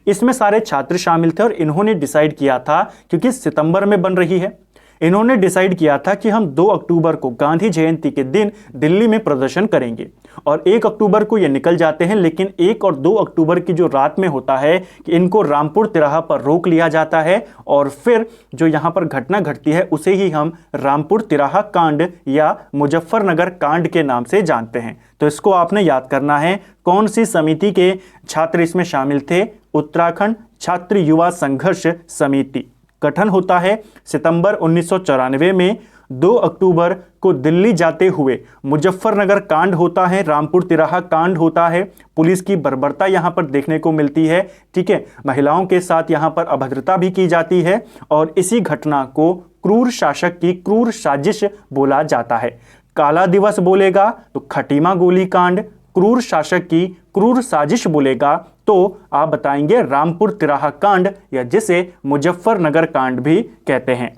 इसमें सारे छात्र शामिल थे, और इन्होंने डिसाइड किया था, क्योंकि सितंबर में बन रही है, इन्होंने डिसाइड किया था कि हम 2 अक्टूबर को गांधी जयंती के दिन दिल्ली में प्रदर्शन करेंगे। और 1 अक्टूबर को ये निकल जाते हैं, लेकिन 1 और 2 अक्टूबर की जो रात में होता है कि इनको रामपुर तिराहा पर रोक लिया जाता है, और फिर जो यहाँ पर घटना घटती है उसे ही हम रामपुर तिराहा कांड या मुजफ्फरनगर कांड के नाम से जानते हैं। तो इसको आपने याद करना है। कौन सी समिति के छात्र इसमें शामिल थे? उत्तराखंड छात्र युवा संघर्ष समिति। गठन होता है सितंबर 1994 में। 2 अक्टूबर को दिल्ली जाते हुए मुजफ्फरनगर कांड होता है, रामपुर तिराहा कांड होता है, पुलिस की बर्बरता यहां पर देखने को मिलती है, ठीक है। महिलाओं के साथ यहां पर अभद्रता भी की जाती है, और इसी घटना को क्रूर शासक की क्रूर साजिश बोला जाता है। काला दिवस बोलेगा तो खटीमा गोलीकांड, क्रूर शासक की क्रूर साजिश बोलेगा तो आप बताएंगे रामपुर तिराहा कांड, या जिसे मुजफ्फरनगर कांड भी कहते हैं।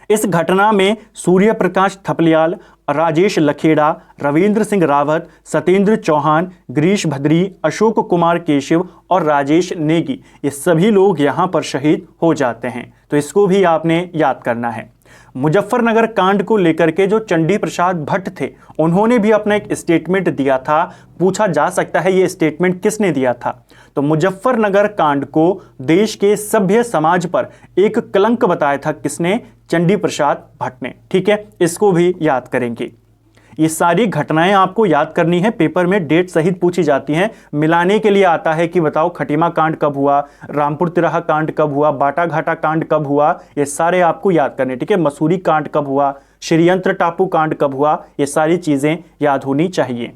इस घटना में सूर्य प्रकाश थपलियाल, राजेश लखेड़ा, रविंद्र सिंह रावत, सत्येंद्र चौहान, गिरीश भद्री, अशोक कुमार केशव और राजेश नेगी, ये सभी लोग यहाँ पर शहीद हो जाते हैं। तो इसको भी आपने याद करना है। मुजफ्फरनगर कांड को लेकर के जो चंडी प्रसाद भट्ट थे, उन्होंने भी अपना एक स्टेटमेंट दिया था। पूछा जा सकता है ये स्टेटमेंट किसने दिया था। तो मुजफ्फरनगर कांड को देश के सभ्य समाज पर एक कलंक बताया था किसने? चंडी प्रसाद भट्ट ने। ठीक है, इसको भी याद करेंगे। ये सारी घटनाएं आपको याद करनी है, पेपर में डेट सहित पूछी जाती हैं। मिलाने के लिए आता है कि बताओ खटीमा कांड कब हुआ, रामपुर तिराहा कांड कब हुआ, बाटा घाटा कांड कब हुआ, ये सारे आपको याद करने। ठीक है, मसूरी कांड कब हुआ, षड्यंत्र टापू कांड कब हुआ, ये सारी चीजें याद होनी चाहिए।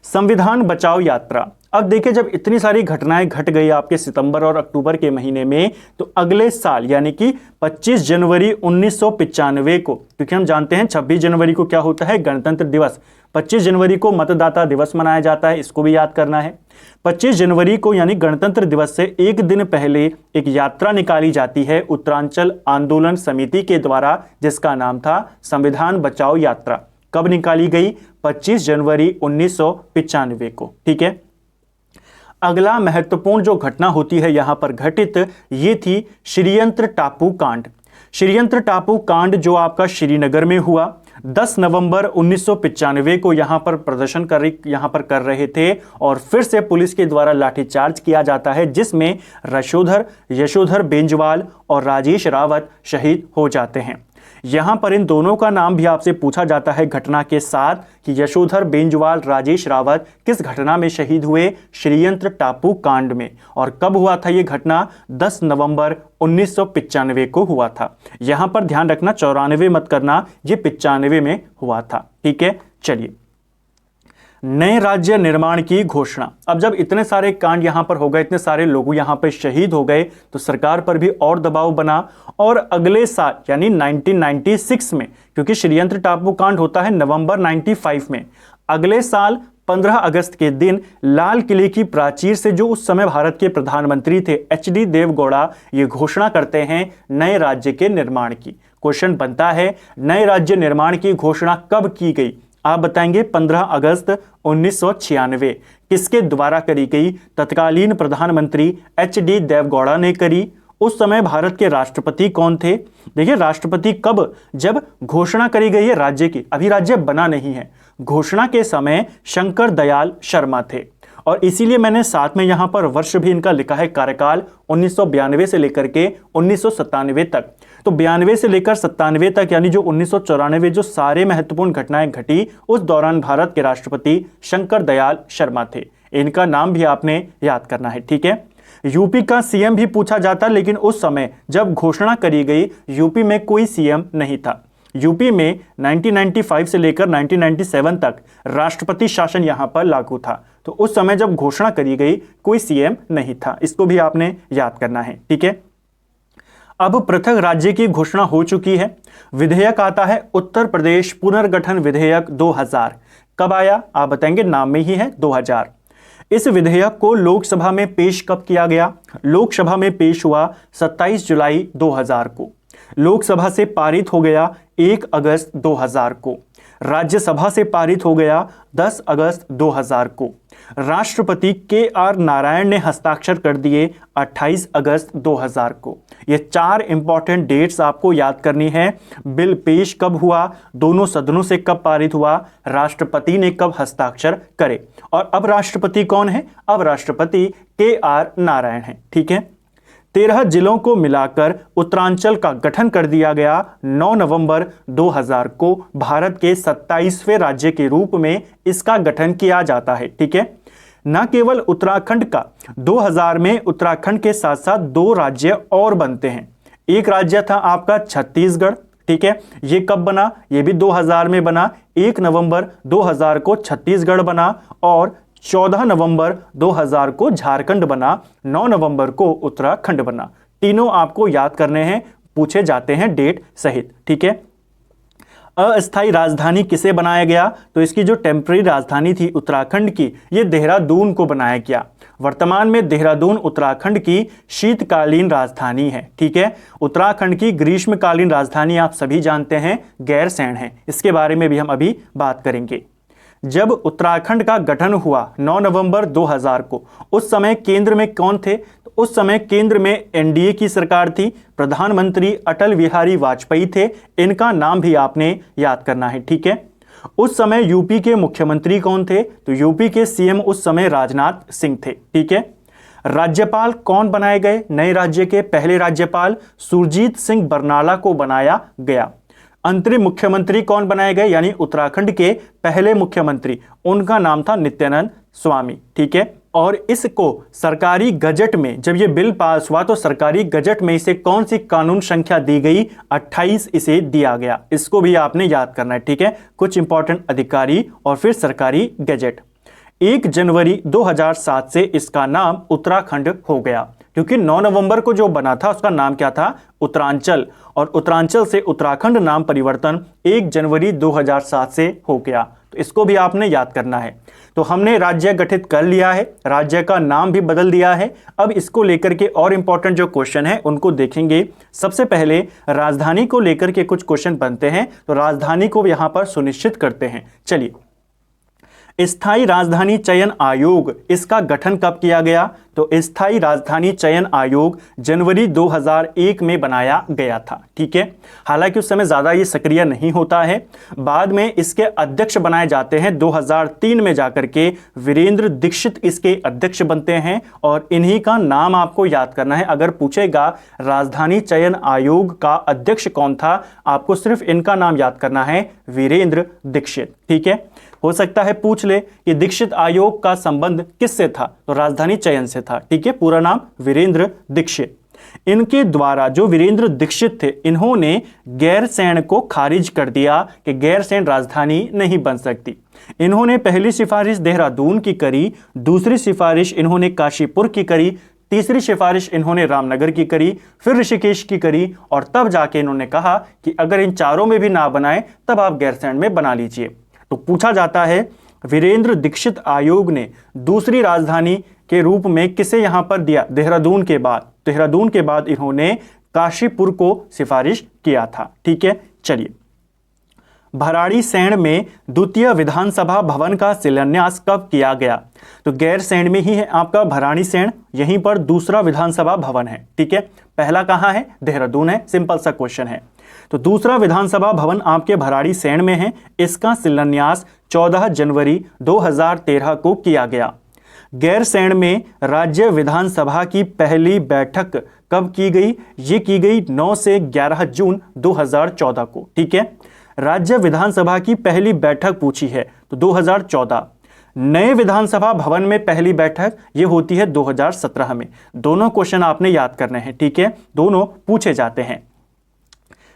संविधान बचाओ यात्रा। अब देखिए, जब इतनी सारी घटनाएं घट गई आपके सितंबर और अक्टूबर के महीने में, तो अगले साल यानी कि 25 जनवरी 1995 को, क्योंकि हम जानते हैं 26 जनवरी को क्या होता है? गणतंत्र दिवस। 25 जनवरी को मतदाता दिवस मनाया जाता है, इसको भी याद करना है। 25 जनवरी को यानी गणतंत्र दिवस से एक दिन पहले एक यात्रा निकाली जाती है उत्तरांचल आंदोलन समिति के द्वारा, जिसका नाम था संविधान बचाओ यात्रा। कब निकाली गई? 25 जनवरी 1995 को। ठीक है, अगला महत्वपूर्ण जो घटना होती है यहां पर घटित, ये थी षड्यंत्र टापू कांड। षड्यंत्र टापू कांड जो आपका श्रीनगर में हुआ, 10 नवंबर 1995 को यहां पर प्रदर्शन कर रहे थे और फिर से पुलिस के द्वारा लाठीचार्ज किया जाता है, जिसमें यशोधर बेंजवाल और राजेश रावत शहीद हो जाते हैं। यहां पर इन दोनों का नाम भी आपसे पूछा जाता है घटना के साथ कि यशोधर बेंजवाल, राजेश रावत किस घटना में शहीद हुए? षड्यंत्र टापू कांड में। और कब हुआ था ये घटना? 10 नवंबर 1995 को हुआ था। यहां पर ध्यान रखना, 94 मत करना, ये 95 में हुआ था। ठीक है, चलिए। नए राज्य निर्माण की घोषणा। अब जब इतने सारे कांड यहां पर हो गए, इतने सारे लोग यहां पर शहीद हो गए, तो सरकार पर भी और दबाव बना और अगले साल यानी 1996 में, क्योंकि षड्यंत्र टापू कांड होता है नवंबर 95 में, अगले साल 15 अगस्त के दिन लाल किले की प्राचीर से जो उस समय भारत के प्रधानमंत्री थे HD देवगौड़ा, ये घोषणा करते हैं नए राज्य के निर्माण की। क्वेश्चन बनता है, नए राज्य निर्माण की घोषणा कब की गई? आप बताएंगे 15 अगस्त 1996। किसके द्वारा करी गई? तत्कालीन प्रधानमंत्री HD देवगौड़ा ने करी। उस समय भारत के राष्ट्रपति कौन थे? देखिए, राष्ट्रपति कब? जब घोषणा करी गई है राज्य की, अभी राज्य बना नहीं है। घोषणा के समय शंकर दयाल शर्मा थे और इसीलिए मैंने साथ में यहां पर वर्ष भी इनका लिखा है, कार्यकाल 1992 से लेकर के 1997 तक। तो 92 से लेकर 97 तक यानी जो 1994 जो सारे महत्वपूर्ण घटनाएं घटी, उस दौरान भारत के राष्ट्रपति शंकर दयाल शर्मा थे। इनका नाम भी आपने याद करना है। ठीक है, यूपी का सीएम भी पूछा जाता, लेकिन उस समय जब घोषणा करी गई यूपी में कोई सीएम नहीं था। यूपी में 1995 से लेकर 1997 तक राष्ट्रपति शासन यहां पर लागू था। तो उस समय जब घोषणा करी गई कोई सीएम नहीं था, इसको भी आपने याद करना है। ठीक है, अब पृथक राज्य की घोषणा हो चुकी है। विधेयक आता है उत्तर प्रदेश पुनर्गठन विधेयक 2000। कब आया? आप बताएंगे, नाम में ही है 2000। इस विधेयक को लोकसभा में पेश कब किया गया? लोकसभा में पेश हुआ 27 जुलाई 2000 को। लोकसभा से पारित हो गया 1 अगस्त 2000 को। राज्यसभा से पारित हो गया 10 अगस्त 2000 को। राष्ट्रपति KR नारायण ने हस्ताक्षर कर दिए 28 अगस्त 2000 को। ये 4 इंपॉर्टेंट डेट्स आपको याद करनी है। बिल पेश कब हुआ, दोनों सदनों से कब पारित हुआ, राष्ट्रपति ने कब हस्ताक्षर करे। और अब राष्ट्रपति कौन है? अब राष्ट्रपति KR नारायण है। ठीक है, 13 जिलों को मिलाकर उत्तरांचल का गठन कर दिया गया 9 नवंबर 2000 को। भारत के 27वें राज्य के रूप में इसका गठन किया जाता है। ठीक है, न केवल उत्तराखंड का, 2000 में उत्तराखंड के साथ साथ 2 राज्य और बनते हैं। एक राज्य था आपका छत्तीसगढ़। ठीक है, ये कब बना? ये भी 2000 में बना। 1 नवंबर 2000 को छत्तीसगढ़ बना और 14 नवंबर 2000 को झारखंड बना, 9 नवंबर को उत्तराखंड बना। तीनों आपको याद करने हैं, पूछे जाते हैं डेट सहित। ठीक है, अस्थायी राजधानी किसे बनाया गया? तो इसकी जो टेम्पररी राजधानी थी उत्तराखंड की, ये देहरादून को बनाया गया। वर्तमान में देहरादून उत्तराखंड की शीतकालीन राजधानी है। ठीक है, उत्तराखंड की ग्रीष्मकालीन राजधानी आप सभी जानते हैं गैरसैंण है। इसके बारे में भी हम अभी बात करेंगे। जब उत्तराखंड का गठन हुआ 9 नवंबर 2000 को, उस समय केंद्र में कौन थे? तो उस समय केंद्र में एनडीए की सरकार थी। प्रधानमंत्री अटल बिहारी वाजपेयी थे। इनका नाम भी आपने याद करना है। ठीक है, उस समय यूपी के मुख्यमंत्री कौन थे? तो यूपी के सीएम उस समय राजनाथ सिंह थे। ठीक है, राज्यपाल कौन बनाए गए? नए राज्य के पहले राज्यपाल सुरजीत सिंह बरनाला को बनाया गया। अंतरिम मुख्यमंत्री कौन बनाए गए? यानी उत्तराखंड के पहले मुख्यमंत्री, उनका नाम था नित्यानंद स्वामी। ठीक है, और इसको सरकारी गजट में जब ये बिल पास हुआ तो सरकारी गजट में इसे कौन सी कानून संख्या दी गई? 28 इसे दिया गया। इसको भी आपने याद करना है। ठीक है, कुछ इंपॉर्टेंट अधिकारी और फिर सरकारी गजट। 1 जनवरी 2007 से इसका नाम उत्तराखंड हो गया, क्योंकि 9 नवंबर को जो बना था उसका नाम क्या था? उत्तरांचल, और उत्तरांचल से उत्तराखंड नाम परिवर्तन 1 जनवरी 2007 से हो गया। तो इसको भी आपने याद करना है। तो हमने राज्य गठित कर लिया है, राज्य का नाम भी बदल दिया है। अब इसको लेकर के और इंपॉर्टेंट जो क्वेश्चन है उनको देखेंगे। सबसे पहले राजधानी को लेकर के कुछ क्वेश्चन बनते हैं, तो राजधानी को यहां पर सुनिश्चित करते हैं। चलिए, स्थायी राजधानी चयन आयोग, इसका गठन कब किया गया? तो स्थायी राजधानी चयन आयोग जनवरी 2001 में बनाया गया था। ठीक है, हालांकि उस समय ज़्यादा ये सक्रिय नहीं होता है। बाद में इसके अध्यक्ष बनाए जाते हैं 2003 में जाकर के। वीरेंद्र दीक्षित इसके अध्यक्ष बनते हैं, और इन्हीं का नाम आपको याद करना है। अगर पूछेगा राजधानी चयन आयोग का अध्यक्ष कौन था, आपको सिर्फ इनका नाम याद करना है, वीरेंद्र दीक्षित। ठीक है, हो सकता है पूछ ले कि दीक्षित आयोग का संबंध किससे था? तो राजधानी चयन से था। ठीक है, पूरा नाम वीरेंद्र दीक्षित। इनके द्वारा जो वीरेंद्र दीक्षित थे, इन्होंने गैरसैंण को खारिज कर दिया कि गैरसैंण राजधानी नहीं बन सकती। इन्होंने पहली सिफारिश देहरादून की करी, दूसरी सिफारिश इन्होंने काशीपुर की करी, तीसरी सिफारिश इन्होंने रामनगर की करी, फिर ऋषिकेश की करी, और तब जाके इन्होंने कहा कि अगर इन चारों में भी ना बनाए तब आप गैरसैंण में बना लीजिए। तो पूछा जाता है वीरेंद्र दीक्षित आयोग ने दूसरी राजधानी के रूप में किसे यहां पर दिया? देहरादून के बाद। देहरादून के बाद इन्होंने काशीपुर को सिफारिश किया था। ठीक है, चलिए, भराड़ीसैंण में द्वितीय विधानसभा भवन का शिलान्यास कब किया गया? तो गैरसैंण में ही है आपका भराड़ीसैंण, यहीं पर दूसरा विधानसभा भवन है। ठीक है, पहला कहाँ है? देहरादून है। सिंपल सा क्वेश्चन है। तो दूसरा विधानसभा भवन आपके भराड़ीसैंण में है। इसका शिलान्यास 14 जनवरी 2013 को किया गया। गैरसैंण में राज्य विधानसभा की पहली बैठक कब की गई? ये की गई 9 से 11 जून 2014 को। ठीक है, राज्य विधानसभा की पहली बैठक पूछी है तो 2014। नए विधानसभा भवन में पहली बैठक ये होती है 2017 में। दोनों क्वेश्चन आपने याद करने हैं। ठीक है, दोनों पूछे जाते हैं।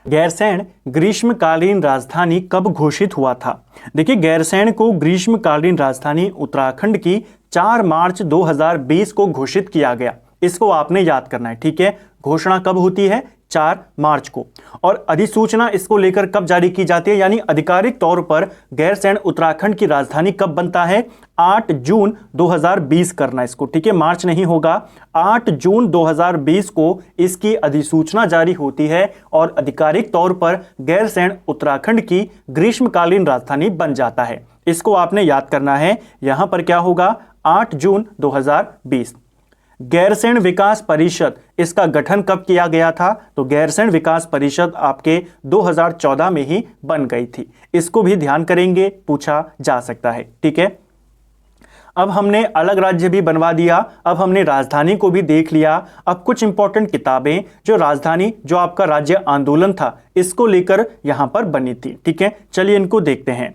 गैरसैंण ग्रीष्मकालीन राजधानी कब घोषित हुआ था? देखिए, गैरसैंण को ग्रीष्मकालीन राजधानी उत्तराखंड की 4 मार्च 2020 को घोषित किया गया। इसको आपने याद करना है। ठीक है, घोषणा कब होती है? 4 मार्च को। और अधिसूचना इसको लेकर कब जारी की जाती है? यानी आधिकारिक तौर पर गैरसैंण उत्तराखंड की राजधानी कब बनता है? 8 जून 2020 करना इसको। ठीक है, मार्च नहीं होगा। 8 जून 2020 को इसकी अधिसूचना जारी होती है और आधिकारिक तौर पर गैरसैंण उत्तराखंड की ग्रीष्मकालीन राजधानी बन जाता है। इसको आपने याद करना है। यहां पर क्या होगा? 8 जून 2020। गैरसैंण विकास परिषद, इसका गठन कब किया गया था? तो गैरसैंण विकास परिषद आपके 2014 में ही बन गई थी। इसको भी ध्यान करेंगे, पूछा जा सकता है। ठीक है, अब हमने अलग राज्य भी बनवा दिया, अब हमने राजधानी को भी देख लिया। अब कुछ इंपॉर्टेंट किताबें जो राजधानी, जो आपका राज्य आंदोलन था, इसको लेकर यहां पर बनी थी। ठीक है, चलिए इनको देखते हैं।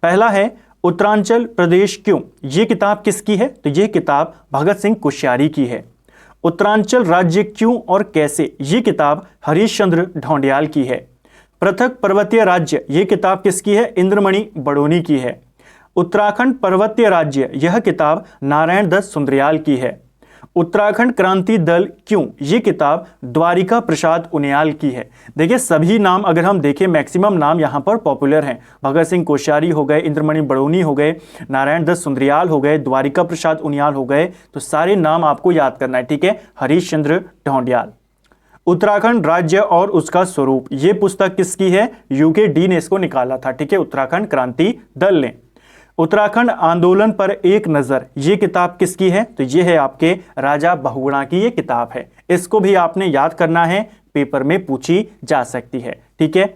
पहला है उत्तरांचल प्रदेश क्यों? ये किताब किसकी है? तो ये किताब भगत सिंह कोश्यारी की है। उत्तरांचल राज्य क्यों और कैसे? ये किताब हरीश चंद्र ढौंडियाल की है। पृथक पर्वतीय राज्य, ये किताब किसकी है? इंद्रमणि बडोनी की है। उत्तराखंड पर्वतीय राज्य, यह किताब नारायण दत्त सुंदरयाल की है। उत्तराखंड क्रांति दल क्यों, ये किताब द्वारिका प्रसाद उनियाल की है। देखिए सभी नाम अगर हम देखें, मैक्सिमम नाम यहाँ पर पॉपुलर हैं। भगत सिंह कोश्यारी हो गए, इंद्रमणि बड़ौनी हो गए, नारायण दत्त सुंदरियाल हो गए, द्वारिका प्रसाद उनियाल हो गए, तो सारे नाम आपको याद करना है, ठीक है। हरीश चंद्र ढोंडियाल। उत्तराखंड राज्य और उसका स्वरूप, ये पुस्तक किसकी है, यूके ने इसको निकाला था, ठीक है, उत्तराखंड क्रांति दल ने। उत्तराखंड आंदोलन पर एक नजर, ये किताब किसकी है, तो ये है आपके राजा बहुगुणा की ये किताब है। इसको भी आपने याद करना है, पेपर में पूछी जा सकती है, ठीक है।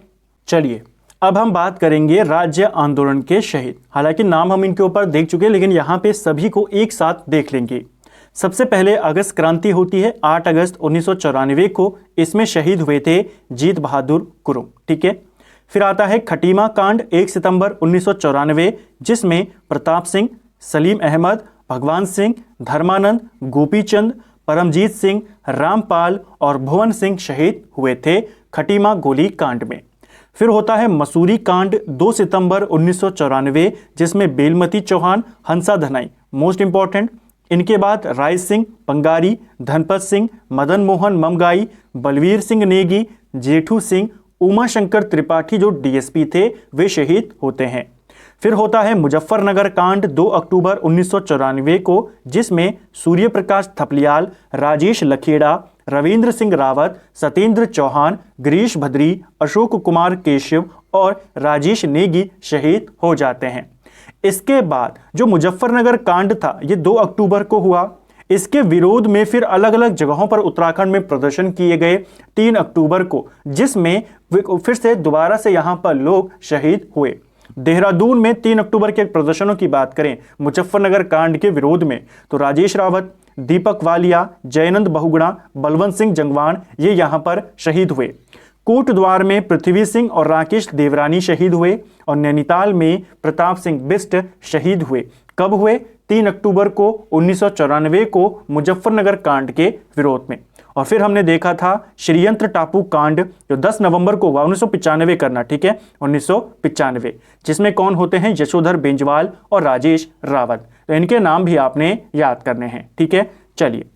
चलिए अब हम बात करेंगे राज्य आंदोलन के शहीद। हालांकि नाम हम इनके ऊपर देख चुके हैं, लेकिन यहाँ पे सभी को एक साथ देख लेंगे। सबसे पहले अगस्त क्रांति होती है 8 अगस्त 1994 को, इसमें शहीद हुए थे जीत बहादुर कुरुम, ठीक है। फिर आता है खटीमा कांड 1 सितंबर 1994, जिसमें प्रताप सिंह, सलीम अहमद, भगवान सिंह, धर्मानंद, गोपीचंद, परमजीत सिंह, रामपाल और भुवन सिंह शहीद हुए थे खटीमा गोली कांड में। फिर होता है मसूरी कांड 2 सितंबर 1994, जिसमें बेलमती चौहान, हंसा धनाई मोस्ट इंपॉर्टेंट। इनके बाद राय सिंह पंगारी, धनपत सिंह, मदन मोहन ममगाई, बलवीर सिंह नेगी, जेठू सिंह, उमा शंकर त्रिपाठी जो डीएसपी थे, वे शहीद होते हैं। फिर होता है मुजफ्फरनगर कांड 2 अक्टूबर 1994 को, जिसमें सूर्य प्रकाश थपलियाल, राजेश लखेड़ा, रविंद्र सिंह रावत, सत्येंद्र चौहान, गिरीश भद्री, अशोक कुमार केशव और राजेश नेगी शहीद हो जाते हैं। इसके बाद जो मुजफ्फरनगर कांड था, ये 2 अक्टूबर को हुआ। इसके विरोध में फिर अलग अलग जगहों पर उत्तराखंड में प्रदर्शन किए गए 3 अक्टूबर को, जिसमें फिर से दोबारा से यहां पर लोग शहीद हुए। देहरादून में 3 अक्टूबर के प्रदर्शनों की बात करें मुजफ्फरनगर कांड के विरोध में, तो राजेश रावत, दीपक वालिया, जयनंद बहुगुणा, बलवंत सिंह जंगवान, ये यहां पर शहीद हुए। कोटद्वार में पृथ्वी सिंह और राकेश देवरानी शहीद हुए और नैनीताल में प्रताप सिंह बिष्ट शहीद हुए। कब हुए, 3 अक्टूबर को 1994 को मुजफ्फरनगर कांड के विरोध में। और फिर हमने देखा था श्रीयंत्र टापू कांड जो 10 नवंबर को हुआ, 1995 करना, ठीक है, 1995, जिसमें कौन होते हैं, यशोधर बेंजवाल और राजेश रावत। तो इनके नाम भी आपने याद करने हैं, ठीक है। चलिए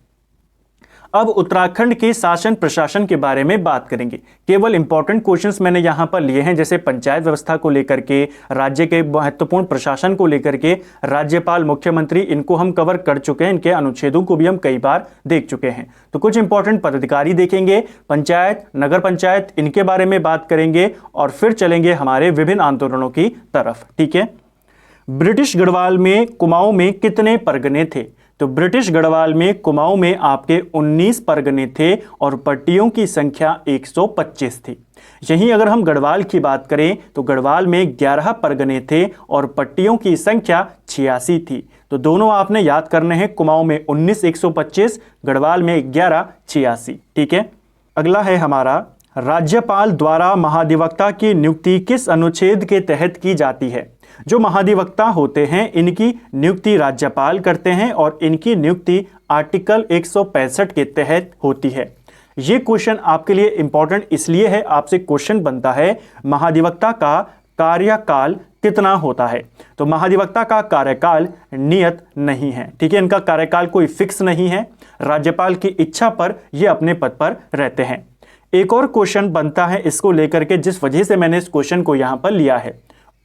अब उत्तराखंड के शासन प्रशासन के बारे में बात करेंगे। केवल इंपॉर्टेंट क्वेश्चंस मैंने यहां पर लिए हैं, जैसे पंचायत व्यवस्था को लेकर के, राज्य के महत्वपूर्ण प्रशासन को लेकर के, राज्यपाल, मुख्यमंत्री, इनको हम कवर कर चुके हैं, इनके अनुच्छेदों को भी हम कई बार देख चुके हैं। तो कुछ इंपॉर्टेंट पदाधिकारी देखेंगे, पंचायत, नगर पंचायत, इनके बारे में बात करेंगे और फिर चलेंगे हमारे विभिन्न आंदोलनों की तरफ, ठीक है। ब्रिटिश गढ़वाल में कुमाऊं में कितने परगने थे, तो ब्रिटिश गढ़वाल में कुमाऊं में आपके 19 परगने थे और पट्टियों की संख्या 125 थी। यहीं अगर हम गढ़वाल की बात करें तो गढ़वाल में 11 परगने थे और पट्टियों की संख्या 86 थी। तो दोनों आपने याद करने हैं, कुमाऊं में 19 125, गढ़वाल में 11 86, ठीक है। अगला है हमारा, राज्यपाल द्वारा महाधिवक्ता की नियुक्ति किस अनुच्छेद के तहत की जाती है। जो महाधिवक्ता होते हैं इनकी नियुक्ति राज्यपाल करते हैं और इनकी नियुक्ति आर्टिकल 165 के तहत होती है। ये क्वेश्चन आपके लिए इंपॉर्टेंट इसलिए है, आपसे क्वेश्चन बनता है महाधिवक्ता का कार्यकाल कितना होता है। तो महाधिवक्ता का कार्यकाल नियत नहीं है, ठीक है, इनका कार्यकाल कोई फिक्स नहीं है, राज्यपाल की इच्छा पर ये अपने पद पर रहते हैं। एक और क्वेश्चन बनता है इसको लेकर के, जिस वजह से मैंने इस क्वेश्चन को यहां पर लिया है,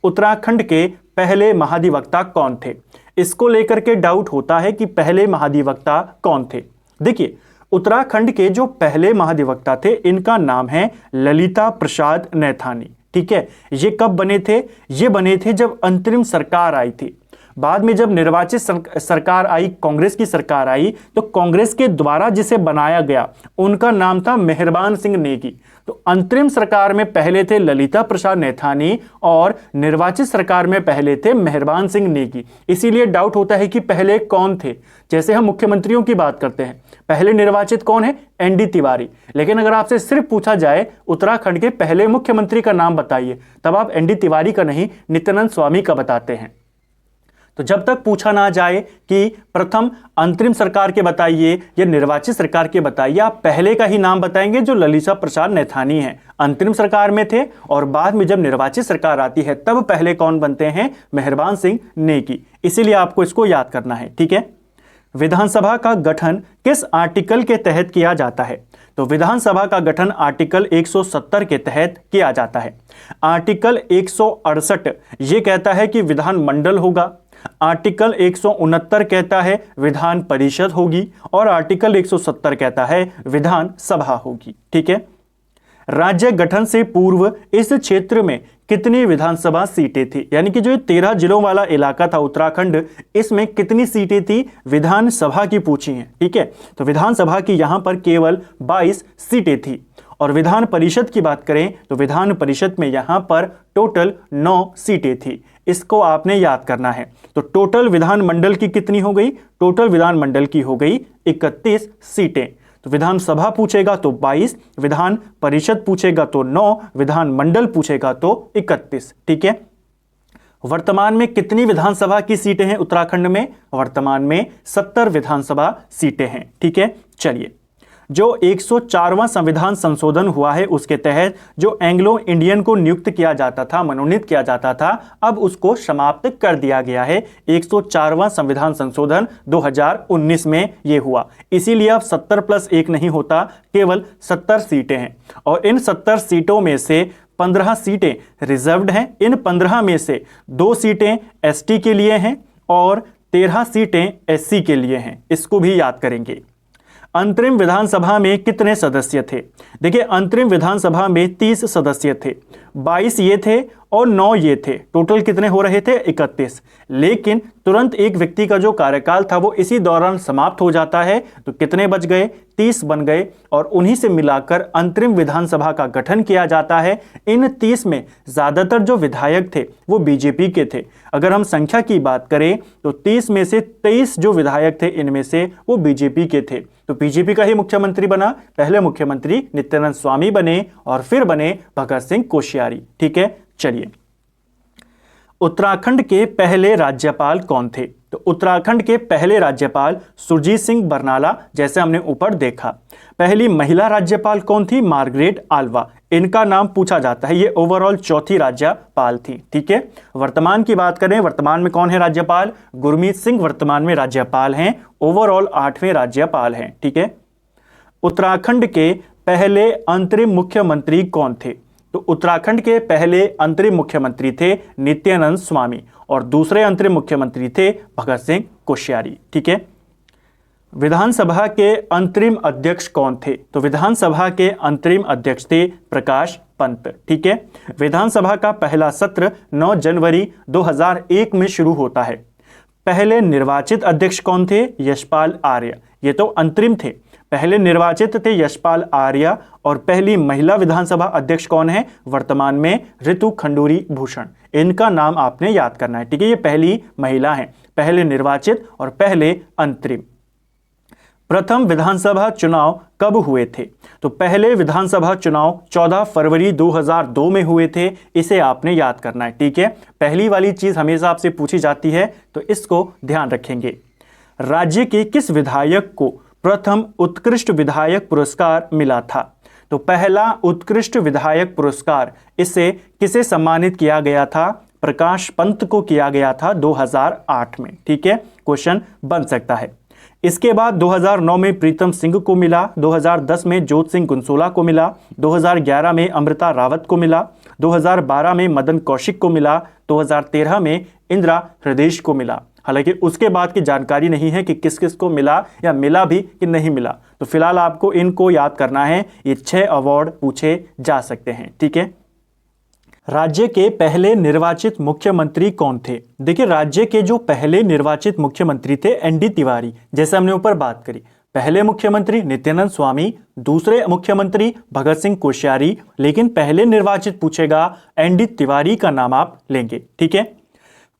उत्तराखंड के पहले महाधिवक्ता कौन थे। इसको लेकर के डाउट होता है कि पहले महाधिवक्ता कौन थे। देखिए उत्तराखंड के जो पहले महाधिवक्ता थे इनका नाम है ललिता प्रसाद नैथानी, ठीक है। ये कब बने थे, ये बने थे जब अंतरिम सरकार आई थी। बाद में जब निर्वाचित सरकार आई, कांग्रेस की सरकार आई, तो कांग्रेस के द्वारा जिसे बनाया गया उनका नाम था मेहरबान सिंह नेगी। तो अंतरिम सरकार में पहले थे ललिता प्रसाद नैथानी और निर्वाचित सरकार में पहले थे मेहरबान सिंह नेगी। इसीलिए डाउट होता है कि पहले कौन थे। जैसे हम मुख्यमंत्रियों की बात करते हैं, पहले निर्वाचित कौन है, एनडी तिवारी। लेकिन अगर आपसे सिर्फ पूछा जाए उत्तराखंड के पहले मुख्यमंत्री का नाम बताइए, तब आप एनडी तिवारी का नहीं, नित्यानंद स्वामी का बताते हैं। तो जब तक पूछा ना जाए कि प्रथम अंतरिम सरकार के बताइए या निर्वाचित सरकार के बताइए, आप पहले का ही नाम बताएंगे जो ललिता प्रसाद नैथानी है, अंतरिम सरकार में थे। और बाद में जब निर्वाचित सरकार आती है तब पहले कौन बनते हैं, मेहरबान सिंह नेगी। इसीलिए आपको इसको याद करना है, ठीक है। विधानसभा का गठन किस आर्टिकल के तहत किया जाता है? तो विधानसभा का गठन आर्टिकल 170 के तहत किया जाता है। आर्टिकल 168 ये कहता है कि विधानमंडल होगा, आर्टिकल 169 कहता है विधान परिषद होगी और आर्टिकल 170 कहता है विधान सभा होगी। ठीक है। राज्य गठन से पूर्व इस क्षेत्र में कितनी विधानसभा सीटें थी? यानी कि जो 13 जिलों वाला इलाका था उत्तराखंड, इसमें कितनी सीटें थी विधानसभा की पूछी हैं। ठीक है, तो विधानसभा की यहां पर केवल 22 सीटें थी। और विधान परिषद की बात करें तो विधान परिषद में यहां पर टोटल 9 सीटें थी। इसको आपने याद करना है। तो टोटल विधानमंडल की कितनी हो गई? टोटल विधानमंडल की हो गई 31 सीटें। तो विधानसभा पूछेगा तो 22, विधान परिषद पूछेगा तो 9, विधानमंडल पूछेगा तो 31। ठीक है। वर्तमान में कितनी विधानसभा की सीटें हैं उत्तराखंड में? वर्तमान में 70 विधानसभा सीटें हैं। ठीक है। चलिए, जो 104वां संविधान संशोधन हुआ है उसके तहत जो एंग्लो इंडियन को नियुक्त किया जाता था, मनोनीत किया जाता था, अब उसको समाप्त कर दिया गया है। 104वां संविधान संशोधन 2019 में ये हुआ। इसीलिए अब 70+1 नहीं होता, केवल 70 सीटें हैं। और इन 70 सीटों में से 15 सीटें रिजर्व्ड हैं। इन 15 में से 2 सीटें एसटी के लिए हैं और 13 सीटें एससी के लिए हैं। इसको भी याद करेंगे। अंतरिम विधानसभा में कितने सदस्य थे? देखिए, अंतरिम विधानसभा में 30 सदस्य थे, 22 ये थे और 9 ये थे। टोटल कितने हो रहे थे? 31। लेकिन तुरंत एक व्यक्ति का जो कार्यकाल था वो इसी दौरान समाप्त हो जाता है, तो कितने बच गए? 30 बन गए और उन्हीं से मिलाकर अंतरिम विधानसभा का गठन किया जाता है। इन 30 में ज्यादातर जो विधायक थे वो बीजेपी के थे। अगर हम संख्या की बात करें तो 30 में से 23 जो विधायक थे इनमें से वो बीजेपी के थे। तो बीजेपी का ही मुख्यमंत्री बना। पहले मुख्यमंत्री नित्यानंद स्वामी बने और फिर बने भगत सिंह कोश्यारी। ठीक है। चलिए, उत्तराखंड के पहले राज्यपाल कौन थे? तो उत्तराखंड के पहले राज्यपाल सुरजीत सिंह बरनाला, जैसे हमने ऊपर देखा। पहली महिला राज्यपाल कौन थी? Margaret Alva. इनका नाम पूछा जाता है। ये ओवरऑल चौथी राज्यपाल थी। ठीक है। वर्तमान की बात करें, वर्तमान में कौन है राज्यपाल? गुरमीत सिंह वर्तमान में राज्यपाल हैं। ओवरऑल 8वें राज्यपाल हैं। ठीक है। उत्तराखंड के पहले अंतरिम मुख्यमंत्री कौन थे? तो उत्तराखंड के पहले अंतरिम मुख्यमंत्री थे नित्यानंद स्वामी और दूसरे अंतरिम मुख्यमंत्री थे भगत सिंह कोश्यारी। ठीक है। विधानसभा के अंतरिम अध्यक्ष कौन थे? तो विधानसभा के अंतरिम अध्यक्ष थे प्रकाश पंत। ठीक है। विधानसभा का पहला सत्र 9 जनवरी 2001 में शुरू होता है। पहले निर्वाचित अध्यक्ष कौन थे? यशपाल आर्य। ये तो अंतरिम थे। पहले निर्वाचित थे यशपाल आर्य। और पहली महिला विधानसभा अध्यक्ष कौन है? वर्तमान में ऋतु खंडूरी भूषण। इनका नाम आपने याद करना है। ठीक है। ये पहली महिला हैं, पहले निर्वाचित और पहले अंतरिम। प्रथम विधानसभा चुनाव कब हुए थे? तो पहले विधानसभा चुनाव 14 फरवरी 2002 में हुए थे। इसे आपने याद करना है। ठीक है। पहली वाली चीज हमेशा आपसे पूछी जाती है, तो इसको ध्यान रखेंगे। राज्य के किस विधायक को प्रथम उत्कृष्ट विधायक पुरस्कार मिला था? तो पहला उत्कृष्ट विधायक पुरस्कार इसे किसे सम्मानित किया गया था? प्रकाश पंत को किया गया था 2008 में। ठीक है। क्वेश्चन बन सकता है। इसके बाद 2009 में प्रीतम सिंह को मिला, 2010 में जोत सिंह गुनसोला को मिला, 2011 में अमृता रावत को मिला, 2012 में मदन कौशिक को मिला, 2013 में इंदिरा हृदयेश को मिला। हालांकि उसके बाद की जानकारी नहीं है कि किस किस को मिला या मिला भी कि नहीं मिला। तो फिलहाल आपको इनको याद करना है। ये 6 अवार्ड पूछे जा सकते हैं। ठीक है। राज्य के पहले निर्वाचित मुख्यमंत्री कौन थे? देखिए, राज्य के जो पहले निर्वाचित मुख्यमंत्री थे एनडी तिवारी, जैसे हमने ऊपर बात करी। पहले मुख्यमंत्री नित्यानंद स्वामी, दूसरे मुख्यमंत्री भगत सिंह कोश्यारी, लेकिन पहले निर्वाचित पूछेगा एनडी तिवारी का नाम आप लेंगे। ठीक है।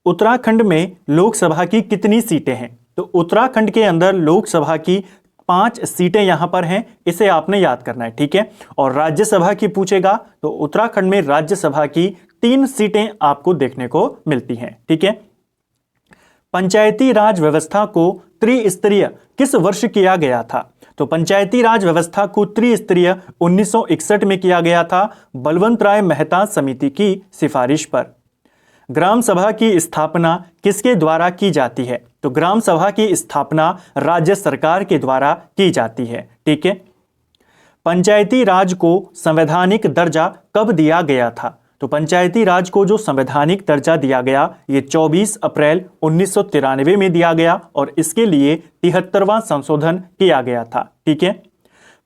उत्तराखंड में लोकसभा की कितनी सीटें हैं? तो उत्तराखंड के अंदर लोकसभा की 5 सीटें यहां पर हैं। इसे आपने याद करना है। ठीक है। और राज्यसभा की पूछेगा तो उत्तराखंड में राज्यसभा की 3 सीटें आपको देखने को मिलती हैं। ठीक है। पंचायती राज व्यवस्था को त्रिस्तरीय किस वर्ष किया गया था? तो पंचायती राज व्यवस्था को त्रिस्तरीय 1961 में किया गया था, बलवंत राय मेहता समिति की सिफारिश पर। ग्राम सभा की स्थापना किसके द्वारा की जाती है? तो ग्राम सभा की स्थापना राज्य सरकार के द्वारा की जाती है। ठीक है। पंचायती राज को संवैधानिक दर्जा कब दिया गया था? तो पंचायती राज को जो संवैधानिक दर्जा दिया गया ये 24 अप्रैल 1993 में दिया गया और इसके लिए 73वां संशोधन किया गया था। ठीक है।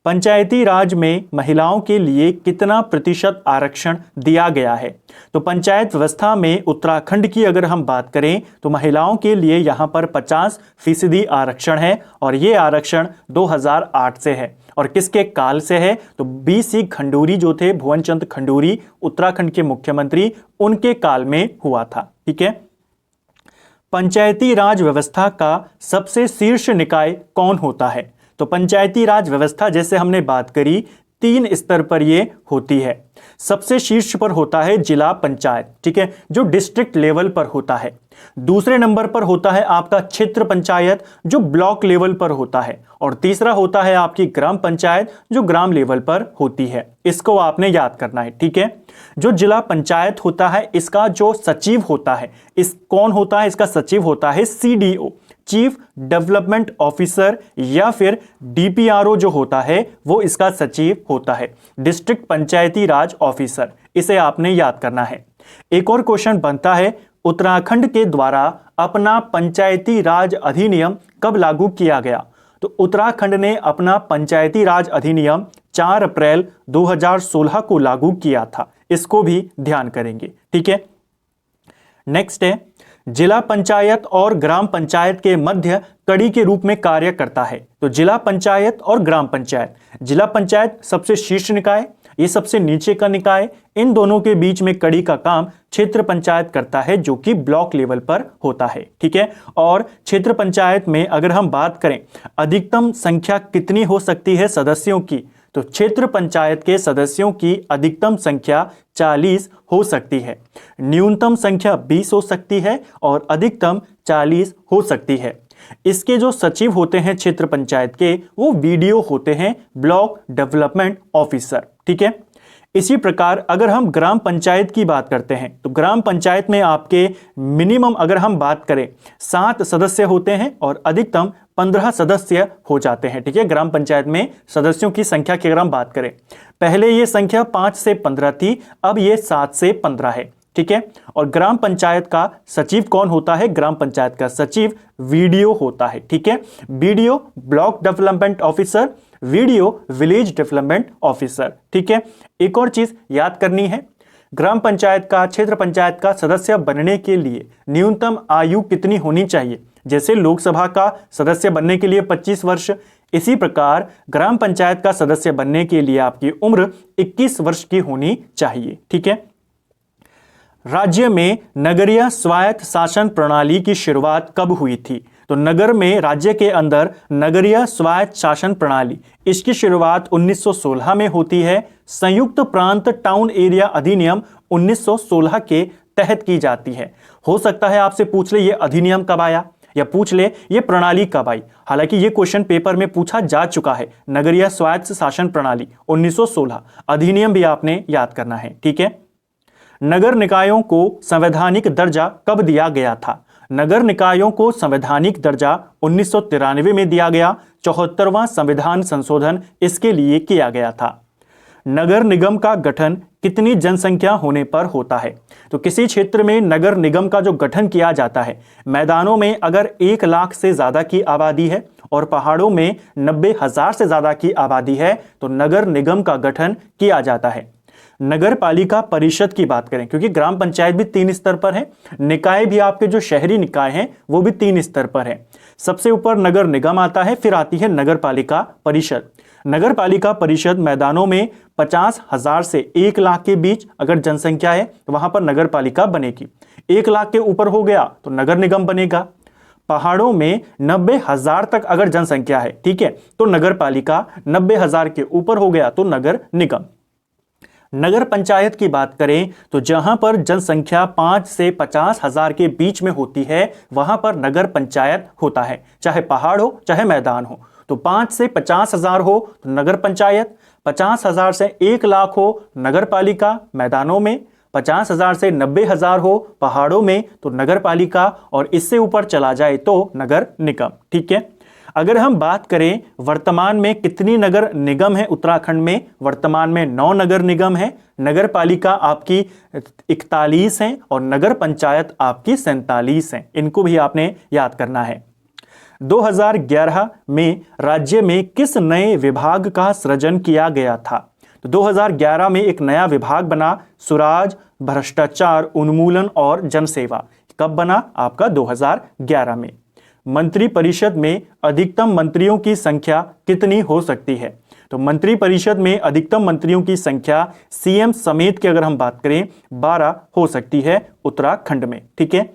पंचायती राज में महिलाओं के लिए कितना प्रतिशत आरक्षण दिया गया है? तो पंचायत व्यवस्था में उत्तराखंड की अगर हम बात करें तो महिलाओं के लिए यहाँ पर 50% आरक्षण है और ये आरक्षण 2008 से है। और किसके काल से है? तो BC खंडूरी जो थे, भुवन चंद खंडूरी, उत्तराखंड के मुख्यमंत्री, उनके काल में हुआ था। ठीक है। पंचायती राज व्यवस्था का सबसे शीर्ष निकाय कौन होता है? तो पंचायती राज व्यवस्था जैसे हमने बात करी 3 स्तर पर ये होती है। सबसे शीर्ष पर होता है जिला पंचायत, ठीक है, जो डिस्ट्रिक्ट लेवल पर होता है। दूसरे नंबर पर होता है आपका क्षेत्र पंचायत जो ब्लॉक लेवल पर होता है और तीसरा होता है आपकी ग्राम पंचायत जो ग्राम लेवल पर होती है। इसको आपने याद करना है। ठीक है। जो जिला पंचायत होता है इसका जो सचिव होता है, इस कौन होता है? इसका सचिव होता है CDO, चीफ डेवलपमेंट ऑफिसर, या फिर DPRO जो होता है वो इसका सचिव होता है, डिस्ट्रिक्ट पंचायती राज ऑफिसर। इसे आपने याद करना है। एक और क्वेश्चन बनता है, उत्तराखंड के द्वारा अपना पंचायती राज अधिनियम कब लागू किया गया? तो उत्तराखंड ने अपना पंचायती राज अधिनियम 4 अप्रैल 2016 को लागू किया था। इसको भी ध्यान करेंगे। ठीक है। नेक्स्ट है, जिला पंचायत और ग्राम पंचायत के मध्य कड़ी के रूप में कार्य करता है। तो जिला पंचायत और ग्राम पंचायत, जिला पंचायत सबसे शीर्ष निकाय, ये सबसे नीचे का निकाय, इन दोनों के बीच में कड़ी का काम क्षेत्र पंचायत करता है जो कि ब्लॉक लेवल पर होता है। ठीक है। और क्षेत्र पंचायत में अगर हम बात करें अधिकतम संख्या कितनी हो सकती है सदस्यों की? तो क्षेत्र पंचायत के सदस्यों की अधिकतम संख्या 40 हो सकती है, न्यूनतम संख्या 20 हो सकती है और अधिकतम 40 हो सकती है। इसके जो सचिव होते हैं क्षेत्र पंचायत के वो BDO होते हैं, ब्लॉक डेवलपमेंट ऑफिसर। ठीक है। इसी प्रकार अगर हम ग्राम पंचायत की बात करते हैं तो ग्राम पंचायत में आपके मिनिमम अगर हम बात करें 7 सदस्य होते हैं और अधिकतम 15 सदस्य हो जाते हैं। ठीक है। ग्राम पंचायत में सदस्यों की संख्या की अगर हम बात करें, पहले ये संख्या 5 से 15 थी, अब ये 7 से 15 है। ठीक है। और ग्राम पंचायत का सचिव कौन होता है? ग्राम पंचायत का सचिव VDO होता है। ठीक है। BDO block development officer, VDO village development officer. ठीक है। एक और चीज याद करनी है, ग्राम पंचायत का, क्षेत्र पंचायत का सदस्य बनने के लिए न्यूनतम आयु कितनी होनी चाहिए? जैसे लोकसभा का सदस्य बनने के लिए 25 वर्ष, इसी प्रकार ग्राम पंचायत का सदस्य बनने के लिए आपकी उम्र 21 वर्ष की होनी चाहिए। ठीक है। राज्य में नगरीय स्वायत्त शासन प्रणाली की शुरुआत कब हुई थी? तो नगर में, राज्य के अंदर नगरीय स्वायत्त शासन प्रणाली, इसकी शुरुआत 1916 में होती है। संयुक्त प्रांत टाउन एरिया अधिनियम 1916 के तहत की जाती है। हो सकता है आपसे पूछ ले ये अधिनियम कब आया या पूछ ले ये प्रणाली कब आई। हालांकि ये क्वेश्चन पेपर में पूछा जा चुका है। नगरीय स्वायत्त शासन प्रणाली 1916, अधिनियम भी आपने याद करना है। ठीक है। नगर निकायों को संवैधानिक दर्जा कब दिया गया था? नगर निकायों को संवैधानिक दर्जा 1993 में दिया गया। 74वां संविधान संशोधन इसके लिए किया गया था। नगर निगम का गठन कितनी जनसंख्या होने पर होता है? तो किसी क्षेत्र में नगर निगम का जो गठन किया जाता है, मैदानों में अगर 1 लाख से ज्यादा की आबादी है और पहाड़ों में 90,000 से ज्यादा की आबादी है तो नगर निगम का गठन किया जाता है। नगर पालिका परिषद की बात करें, क्योंकि ग्राम पंचायत भी 3 स्तर पर है, निकाय भी आपके जो शहरी निकाय हैं वो भी 3 स्तर पर है। सबसे ऊपर नगर निगम आता है, फिर आती है नगर पालिका परिषद। नगर पालिका परिषद मैदानों में 50,000 से 1 लाख के बीच अगर जनसंख्या है तो वहां पर नगर पालिका बनेगी। 1 लाख के ऊपर हो गया तो नगर निगम बनेगा। पहाड़ों में 90,000 तक अगर जनसंख्या है, ठीक है, तो नगर पालिका, 90,000 के ऊपर हो गया तो नगर निगम। नगर पंचायत की बात करें तो जहां पर जनसंख्या 5 से 50,000 के बीच में होती है वहां पर नगर पंचायत होता है, चाहे पहाड़ हो चाहे मैदान हो। तो 5 से 50,000 हो तो नगर पंचायत, 50,000 से 1 लाख हो नगर पालिका मैदानों में, 50,000 से 90,000 हो पहाड़ों में तो नगर पालिका, और इससे ऊपर चला जाए तो नगर निगम। ठीक है, अगर हम बात करें वर्तमान में कितनी नगर निगम है उत्तराखंड में, वर्तमान में 9 नगर निगम है, नगर पालिका आपकी 41 है और नगर पंचायत आपकी 47 है। इनको भी आपने याद करना है। 2011 में राज्य में किस नए विभाग का सृजन किया गया था? तो 2011 में एक नया विभाग बना, सुराज, भ्रष्टाचार उन्मूलन और जनसेवा। कब बना? आपका 2011 में। मंत्रिपरिषद में अधिकतम मंत्रियों की संख्या कितनी हो सकती है? तो मंत्रिपरिषद में अधिकतम मंत्रियों की संख्या सीएम समेत की अगर हम बात करें 12 हो सकती है उत्तराखंड में। ठीक है,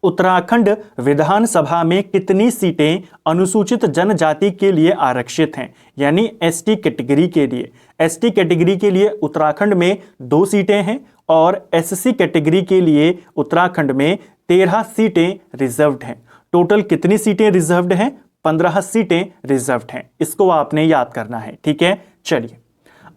उत्तराखंड विधानसभा में कितनी सीटें अनुसूचित जनजाति के लिए आरक्षित हैं, यानी एसटी कैटेगरी के लिए? एसटी कैटेगरी के लिए उत्तराखंड में 2 सीटें हैं और एससी कैटेगरी के लिए उत्तराखंड में 13 सीटें रिजर्व्ड हैं। टोटल कितनी सीटें रिजर्व्ड हैं? 15 सीटें रिजर्व्ड हैं। इसको आपने याद करना है। ठीक है, चलिए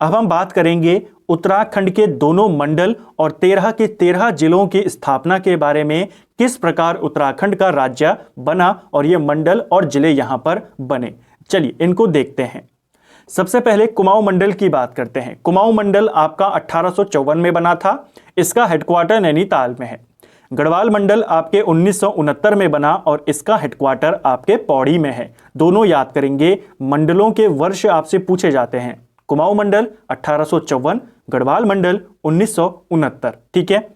अब हम बात करेंगे उत्तराखंड के दोनों मंडल और 13 के 13 जिलों की स्थापना के बारे में। किस प्रकार उत्तराखंड का राज्य बना और ये मंडल और जिले यहां पर बने, चलिए इनको देखते हैं। सबसे पहले कुमाऊं मंडल की बात करते हैं। कुमाऊं मंडल आपका 1854 में बना था। इसका हेडक्वार्टर नैनीताल में है। गढ़वाल मंडल आपके 1969 में बना और इसका हेडक्वार्टर आपके पौड़ी में है। दोनों याद करेंगे, मंडलों के वर्ष आपसे पूछे जाते हैं। कुमाऊं मंडल 1854, गढ़वाल मंडल 1969। ठीक है,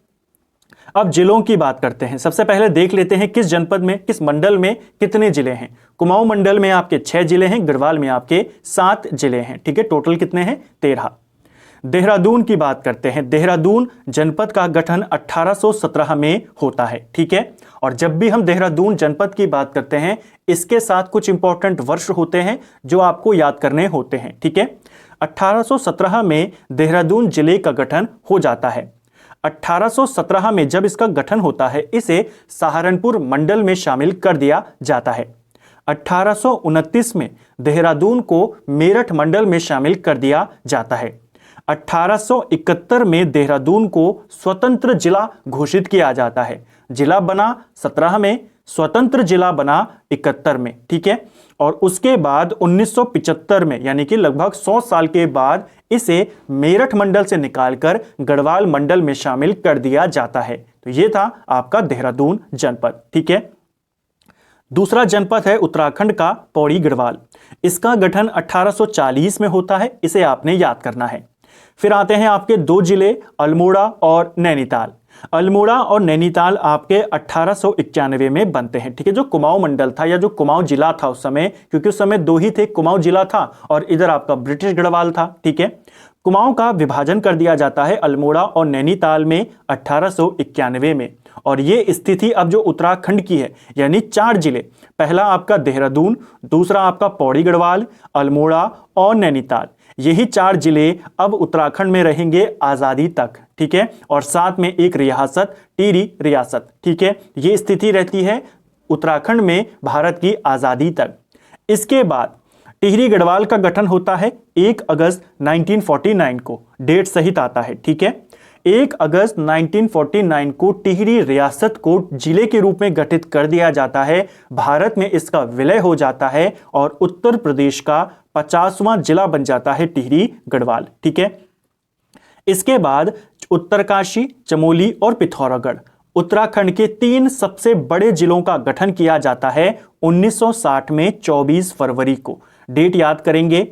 अब जिलों की बात करते हैं। सबसे पहले देख लेते हैं किस जनपद में, किस मंडल में कितने जिले हैं। कुमाऊं मंडल में आपके 6 जिले हैं, गढ़वाल में आपके 7 जिले हैं। ठीक है, टोटल कितने हैं? 13। देहरादून की बात करते हैं। देहरादून जनपद का गठन 1817 में होता है। ठीक है, और जब भी हम देहरादून जनपद की बात करते हैं इसके साथ कुछ इंपॉर्टेंट वर्ष होते हैं जो आपको याद करने होते हैं। ठीक है, 1817 में देहरादून जिले का गठन हो जाता है। 1817 में जब इसका गठन होता है इसे सहारनपुर मंडल में शामिल कर दिया जाता है। 1829 में देहरादून को मेरठ मंडल में शामिल कर दिया जाता है। 1871 में देहरादून को स्वतंत्र जिला घोषित किया जाता है। जिला बना 17 में, स्वतंत्र जिला बना 71 में। ठीक है, और उसके बाद 1975 में यानी कि लगभग 100 साल के बाद इसे मेरठ मंडल से निकालकर गढ़वाल मंडल में शामिल कर दिया जाता है। तो यह था आपका देहरादून जनपद। ठीक है, दूसरा जनपद है उत्तराखंड का पौड़ी गढ़वाल। इसका गठन 1840 में होता है। इसे आपने याद करना है। फिर आते हैं आपके 2 जिले, अल्मोड़ा और नैनीताल। अल्मोड़ा और नैनीताल आपके 1891 में बनते हैं। ठीक है, जो कुमाऊं मंडल था या जो कुमाऊं जिला था उस समय, क्योंकि उस समय 2 ही थे, कुमाऊं जिला था और इधर आपका ब्रिटिश गढ़वाल था। ठीक है, कुमाऊं का विभाजन कर दिया जाता है अल्मोड़ा और नैनीताल में 1891 में। और ये स्थिति अब जो उत्तराखंड की है यानी 4 जिले, पहला आपका देहरादून, दूसरा आपका पौड़ी गढ़वाल, अल्मोड़ा और नैनीताल, यही 4 जिले अब उत्तराखंड में रहेंगे आज़ादी तक। ठीक है, और साथ में एक रियासत, टिहरी रियासत। ठीक है, ये स्थिति रहती है उत्तराखंड में भारत की आज़ादी तक। इसके बाद टिहरी गढ़वाल का गठन होता है 1 अगस्त 1949 को, डेट सहित आता है। ठीक है, 1 अगस्त 1949 को टिहरी रियासत को जिले के रूप में गठित कर दिया जाता है। भारत में इसका विलय हो जाता है और उत्तर प्रदेश का 50वां जिला बन जाता है टिहरी गढ़वाल। ठीक है, इसके बाद उत्तरकाशी, चमोली और पिथौरागढ़, उत्तराखंड के 3 सबसे बड़े जिलों का गठन किया जाता है 1960 में 24 फरवरी को। डेट याद करेंगे,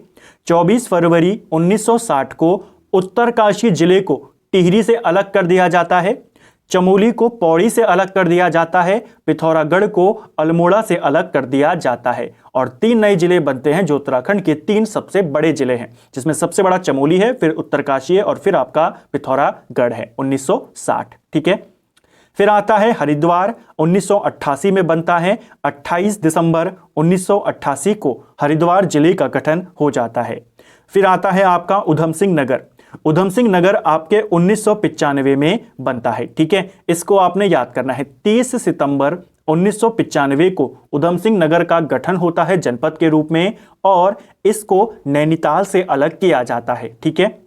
24 फरवरी 1960 को उत्तरकाशी जिले को टिहरी से अलग कर दिया जाता है, चमोली को पौड़ी से अलग कर दिया जाता है, पिथौरागढ़ को अल्मोड़ा से अलग कर दिया जाता है और 3 नए जिले बनते हैं जो उत्तराखंड के 3 सबसे बड़े जिले हैं, जिसमें सबसे बड़ा चमोली है, फिर उत्तरकाशी है और फिर आपका पिथौरागढ़ है 1960। ठीक है, फिर आता है हरिद्वार, 1988 में बनता है। 28 दिसंबर 1988 को हरिद्वार जिले का गठन हो जाता है। फिर आता है आपका उधम सिंह नगर। उधम सिंह नगर आपके 1995 में बनता है। ठीक है, इसको आपने याद करना है। 30 सितंबर 1995 को उधम सिंह नगर का गठन होता है जनपद के रूप में और इसको नैनीताल से अलग किया जाता है। ठीक है,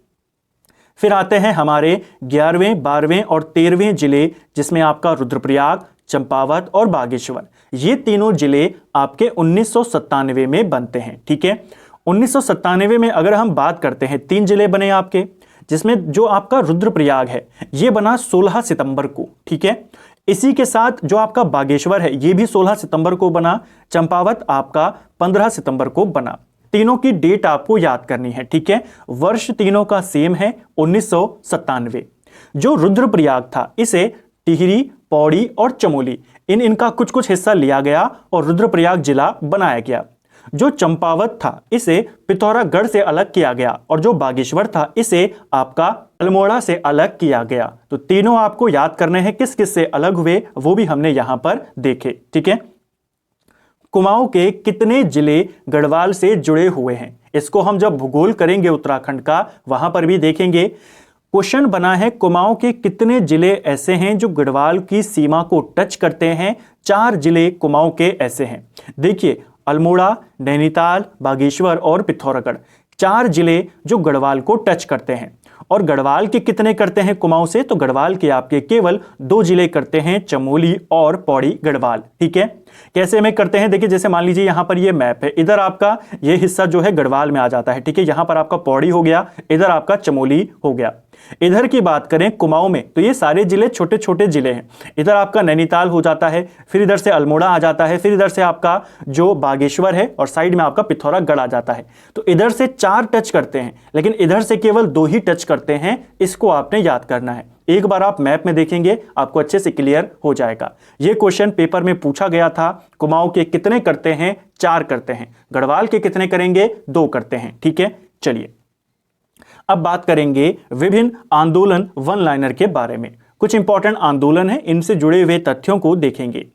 फिर आते हैं हमारे 11वें, 12वें और 13वें जिले, जिसमें आपका रुद्रप्रयाग, चंपावत और बागेश्वर, ये तीनों जिले आपके 1997 में बनते हैं। ठीक है, 1997 में अगर हम बात करते हैं 3 जिले बने आपके, जिसमें जो आपका रुद्रप्रयाग है ये बना 16 सितंबर को। ठीक है, इसी के साथ जो आपका बागेश्वर है ये भी 16 सितंबर को बना, चंपावत आपका 15 सितंबर को बना। तीनों की डेट आपको याद करनी है। ठीक है, वर्ष तीनों का सेम है 1997। जो रुद्रप्रयाग था इसे टिहरी, पौड़ी और चमोली इनका कुछ कुछ हिस्सा लिया गया और रुद्रप्रयाग जिला बनाया गया। जो चंपावत था इसे पिथौरागढ़ से अलग किया गया और जो बागेश्वर था इसे आपका अल्मोड़ा से अलग किया गया। तो तीनों आपको याद करने हैं, किस किस से अलग हुए वो भी हमने यहां पर देखे। ठीक है, कुमाऊं के कितने जिले गढ़वाल से जुड़े हुए हैं, इसको हम जब भूगोल करेंगे उत्तराखंड का वहां पर भी देखेंगे। क्वेश्चन बना है कुमाऊं के कितने जिले ऐसे हैं जो गढ़वाल की सीमा को टच करते हैं। 4 जिले कुमाऊं के ऐसे हैं। देखिए, अल्मोड़ा, नैनीताल, बागेश्वर और पिथौरागढ़, 4 जिले जो गढ़वाल को टच करते हैं। और गढ़वाल के कितने करते हैं कुमाऊं से, तो गढ़वाल के आपके केवल 2 जिले करते हैं, चमोली और पौड़ी गढ़वाल। ठीक है, कैसे में करते हैं, देखिए जैसे मान लीजिए यहां पर ये मैप है, इधर आपका ये हिस्सा जो है गढ़वाल में आ जाता है। ठीक है, यहां पर आपका पौड़ी हो गया, इधर आपका चमोली हो गया। इधर की बात करें कुमाऊं में तो ये सारे जिले छोटे छोटे जिले हैं। इधर आपका नैनीताल हो जाता है, फिर इधर से अल्मोड़ा आ जाता है, फिर इधर से आपका जो बागेश्वर है और साइड में आपका पिथौरागढ़ आ जाता है। तो इधर से 4 टच करते हैं, लेकिन इधर से केवल 2 ही टच करते हैं। इसको आपने याद करना है। एक बार आप मैप में देखेंगे आपको अच्छे से क्लियर हो जाएगा। यह क्वेश्चन पेपर में पूछा गया था। कुमाऊं के कितने करते हैं, 4 करते हैं। गढ़वाल के कितने करेंगे, 2 करते हैं। ठीक है, चलिए अब बात करेंगे विभिन्न आंदोलन वन लाइनर के बारे में। कुछ इंपॉर्टेंट आंदोलन है, इनसे जुड़े हुए तथ्यों को देखेंगे।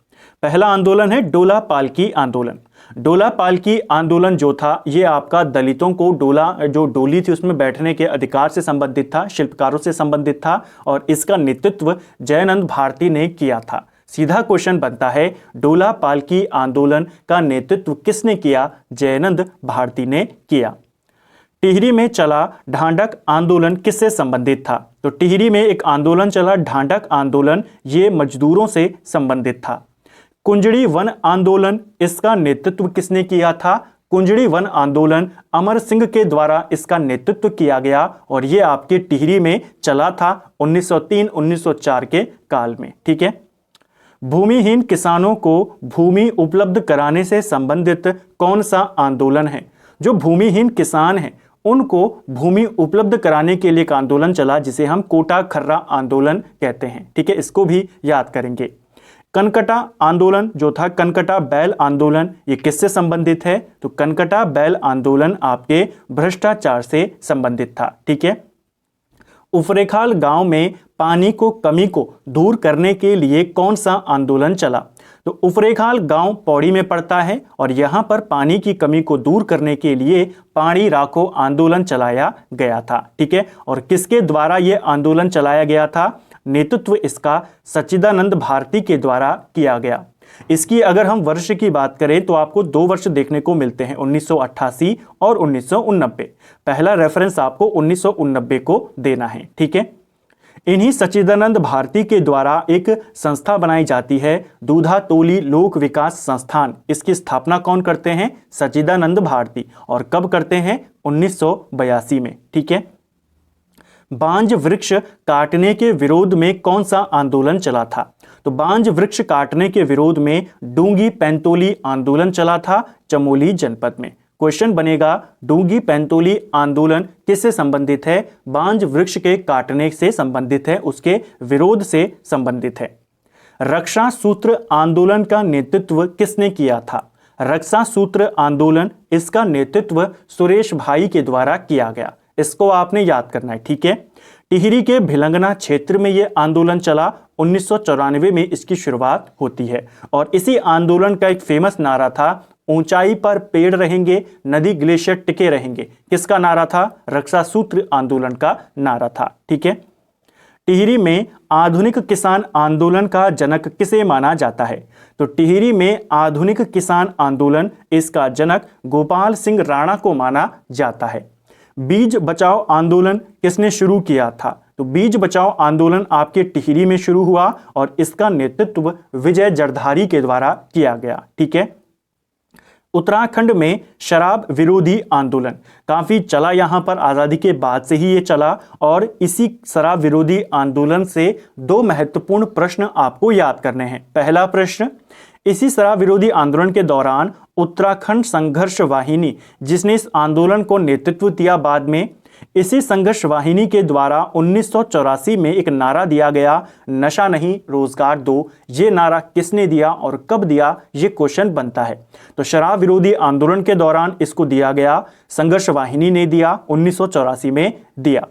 पहला आंदोलन है डोला पालकी आंदोलन। डोला पालकी आंदोलन जो था ये आपका दलितों को डोला जो डोली थी उसमें बैठने के अधिकार से संबंधित था, शिल्पकारों से संबंधित था और इसका नेतृत्व जयानंद भारती ने किया था। सीधा क्वेश्चन बनता है डोला पालकी आंदोलन का नेतृत्व किसने किया, जयानंद भारती ने किया। टिहरी में चला ढांढक आंदोलन किससे संबंधित था, तो टिहरी में एक आंदोलन चला ढांढक आंदोलन, ये मजदूरों से संबंधित था। कुंजड़ी वन आंदोलन, इसका नेतृत्व किसने किया था, कुंजड़ी वन आंदोलन अमर सिंह के द्वारा इसका नेतृत्व किया गया और यह आपके टिहरी में चला था 1903-1904 के काल में। ठीक है, भूमिहीन किसानों को भूमि उपलब्ध कराने से संबंधित कौन सा आंदोलन है। जो भूमिहीन किसान हैं उनको भूमि उपलब्ध कराने के लिए एक आंदोलन चला जिसे हम कोटा खर्रा आंदोलन कहते हैं। ठीक है, इसको भी याद करेंगे। कनकटा आंदोलन जो था, कनकटा बैल आंदोलन, ये किससे संबंधित है, तो कनकटा बैल आंदोलन आपके भ्रष्टाचार से संबंधित था। ठीक है, उफरेखाल गांव में पानी को कमी को दूर करने के लिए कौन सा आंदोलन चला, तो उफरेखाल गांव पौड़ी में पड़ता है और यहां पर पानी की कमी को दूर करने के लिए पानी राखो आंदोलन चलाया गया था। ठीक है, और किसके द्वारा यह आंदोलन चलाया गया था, नेतृत्व इसका सच्चिदानंद भारती के द्वारा किया गया। इसकी अगर हम वर्ष की बात करें तो आपको 2 वर्ष देखने को मिलते हैं, 1988 और 1989। पहला रेफरेंस आपको 1989 को देना है। ठीक है, इन्हीं सच्चिदानंद भारती के द्वारा एक संस्था बनाई जाती है दूधा तोली लोक विकास संस्थान। इसकी स्थापना कौन करते हैं, सच्चिदानंद भारती, और कब करते हैं, 1982 में। ठीक है, बांज वृक्ष काटने के विरोध में कौन सा आंदोलन चला था, तो बांज वृक्ष काटने के विरोध में डूंगी पैंतोली आंदोलन चला था चमोली जनपद में। क्वेश्चन बनेगा डूंगी पैंतोली आंदोलन किससे संबंधित है, बांज वृक्ष के काटने से संबंधित है, उसके विरोध से संबंधित है। रक्षा सूत्र आंदोलन का नेतृत्व किसने किया था, रक्षा सूत्र आंदोलन, इसका नेतृत्व सुरेश भाई के द्वारा किया गया। इसको आपने याद करना है। ठीक है, टिहरी के भिलंगना क्षेत्र में यह आंदोलन चला, 1994 में इसकी शुरुआत होती है और इसी आंदोलन का एक फेमस नारा था, ऊंचाई पर पेड़ रहेंगे, नदी ग्लेशियर टिके रहेंगे। किसका नारा था, रक्षा सूत्र आंदोलन का नारा था। ठीक है, टिहरी में आधुनिक किसान आंदोलन का जनक किसे माना जाता है, तो टिहरी में आधुनिक किसान आंदोलन इसका जनक गोपाल सिंह राणा को माना जाता है। बीज बचाओ आंदोलन किसने शुरू किया था? तो बीज बचाओ आंदोलन आपके टिहरी में शुरू हुआ और इसका नेतृत्व विजय जरधारी के द्वारा किया गया। ठीक है। उत्तराखंड में शराब विरोधी आंदोलन काफी चला, यहां पर आजादी के बाद से ही ये चला और इसी शराब विरोधी आंदोलन से दो महत्वपूर्ण प्रश्न आपको याद करने हैं। पहला प्रश्न, इसी शराब विरोधी आंदोलन के दौरान उत्तराखंड संघर्ष वाहिनी जिसने इस आंदोलन को नेतृत्व दिया, बाद में इसी संघर्ष वाहिनी के द्वारा 1984 में एक नारा दिया गया, नशा नहीं रोजगार दो। ये नारा किसने दिया और कब दिया, ये क्वेश्चन बनता है। तो शराब विरोधी आंदोलन के दौरान इसको दिया गया, संघर्ष वाहिनी ने दिया, 1984 में दिया।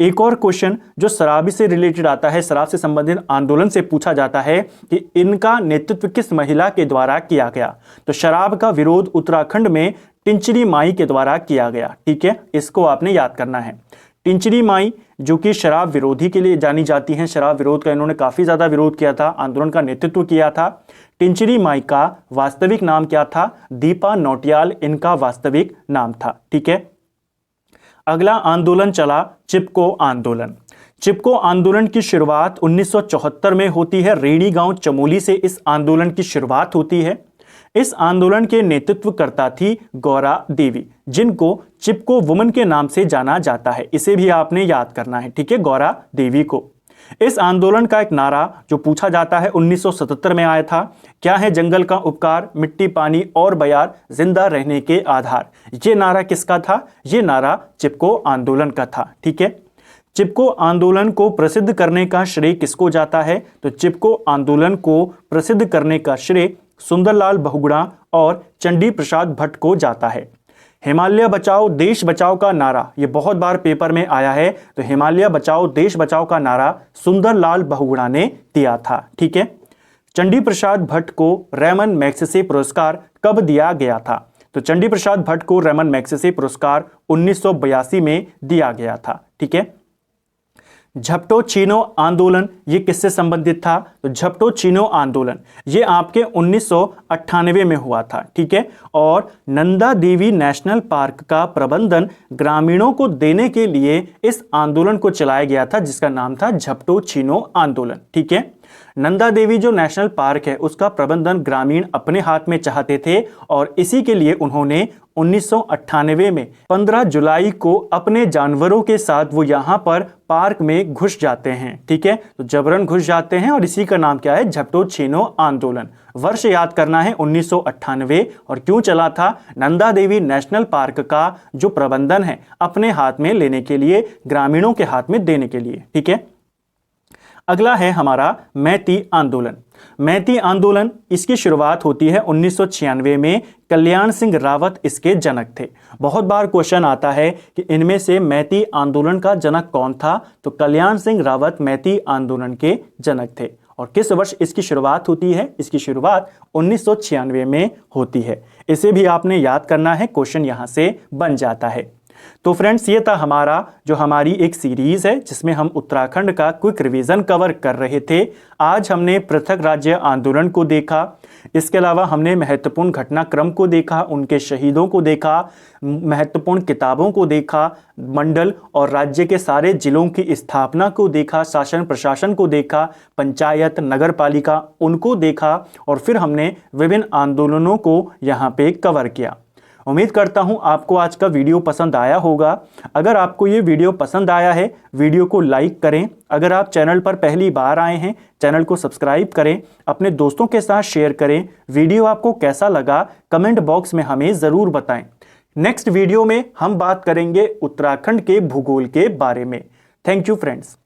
एक और क्वेश्चन जो शराबी से रिलेटेड आता है, शराब से संबंधित आंदोलन से पूछा जाता है कि इनका नेतृत्व किस महिला के द्वारा किया गया? तो शराब का विरोध उत्तराखंड में टिंचरी माई के द्वारा किया गया। ठीक है, इसको आपने याद करना है। टिंचरी माई जो कि शराब विरोधी के लिए जानी जाती हैं, शराब विरोध का इन्होंने काफी ज्यादा विरोध किया था, आंदोलन का नेतृत्व किया था। टिंचरी माई का वास्तविक नाम क्या था? दीपा नौटियाल इनका वास्तविक नाम था। ठीक है। अगला आंदोलन चला चिपको आंदोलन। चिपको आंदोलन की शुरुआत 1974 में होती है। रेणी गांव चमोली से इस आंदोलन की शुरुआत होती है। इस आंदोलन के नेतृत्वकर्ता थी गौरा देवी, जिनको चिपको वुमन के नाम से जाना जाता है। इसे भी आपने याद करना है। ठीक है, गौरा देवी को। इस आंदोलन का एक नारा जो पूछा जाता है 1977 में आया था, क्या है जंगल का उपकार, मिट्टी पानी और बयार, जिंदा रहने के आधार। ये नारा किसका था? ये नारा चिपको आंदोलन का था। ठीक है। चिपको आंदोलन को प्रसिद्ध करने का श्रेय किसको जाता है? तो चिपको आंदोलन को प्रसिद्ध करने का श्रेय सुंदरलाल बहुगुणा और चंडी प्रसाद भट्ट को जाता है। हिमालय बचाओ देश बचाओ का नारा ये बहुत बार पेपर में आया है। तो हिमालय बचाओ देश बचाओ का नारा सुंदरलाल बहुगुणा ने दिया था। ठीक है। चंडी प्रसाद भट्ट को रेमन मैग्सेसे पुरस्कार कब दिया गया था? तो चंडी प्रसाद भट्ट को रेमन मैग्सेसे पुरस्कार 1982 में दिया गया था। ठीक है। झपटो चीनो आंदोलन ये किससे संबंधित था? तो झपटो चीनो आंदोलन ये आपके 1998 में हुआ था। ठीक है। और नंदा देवी नेशनल पार्क का प्रबंधन ग्रामीणों को देने के लिए इस आंदोलन को चलाया गया था, जिसका नाम था झपटो चीनो आंदोलन। ठीक है। नंदा देवी जो नेशनल पार्क है उसका प्रबंधन ग्रामीण अपने हाथ में चाहते थे और इसी के लिए उन्होंने 1998 में 15 जुलाई को अपने जानवरों के साथ वो यहाँ पर पार्क में घुस जाते हैं। ठीक है। तो जबरन घुस जाते हैं और इसी का नाम क्या है? झपटो चीनो आंदोलन। वर्ष याद करना है 1998। और क्यों चला था? नंदा देवी नेशनल पार्क का जो प्रबंधन है अपने हाथ में लेने के लिए, ग्रामीणों के हाथ में देने के लिए। ठीक है। अगला है हमारा मैती आंदोलन। मैती आंदोलन इसकी शुरुआत होती है 1996 में। कल्याण सिंह रावत इसके जनक थे। बहुत बार क्वेश्चन आता है कि इनमें से मैती आंदोलन का जनक कौन था? तो कल्याण सिंह रावत मैती आंदोलन के जनक थे। और किस वर्ष इसकी शुरुआत होती है? इसकी शुरुआत 1996 में होती है। इसे भी आपने याद करना है, क्वेश्चन यहां से बन जाता है। तो फ्रेंड्स ये था हमारी एक सीरीज है जिसमें हम उत्तराखंड का क्विक रिवीजन कवर कर रहे थे। आज हमने पृथक राज्य आंदोलन को देखा, इसके अलावा हमने महत्वपूर्ण घटनाक्रम को देखा, उनके शहीदों को देखा, महत्वपूर्ण किताबों को देखा, मंडल और राज्य के सारे जिलों की स्थापना को देखा, शासन प्रशासन को देखा, पंचायत नगर पालिका उनको देखा और फिर हमने विभिन्न आंदोलनों को यहाँ पे कवर किया। उम्मीद करता हूं आपको आज का वीडियो पसंद आया होगा। अगर आपको ये वीडियो पसंद आया है, वीडियो को लाइक करें। अगर आप चैनल पर पहली बार आए हैं, चैनल को सब्सक्राइब करें, अपने दोस्तों के साथ शेयर करें। वीडियो आपको कैसा लगा कमेंट बॉक्स में हमें ज़रूर बताएं। नेक्स्ट वीडियो में हम बात करेंगे उत्तराखंड के भूगोल के बारे में। Thank you friends.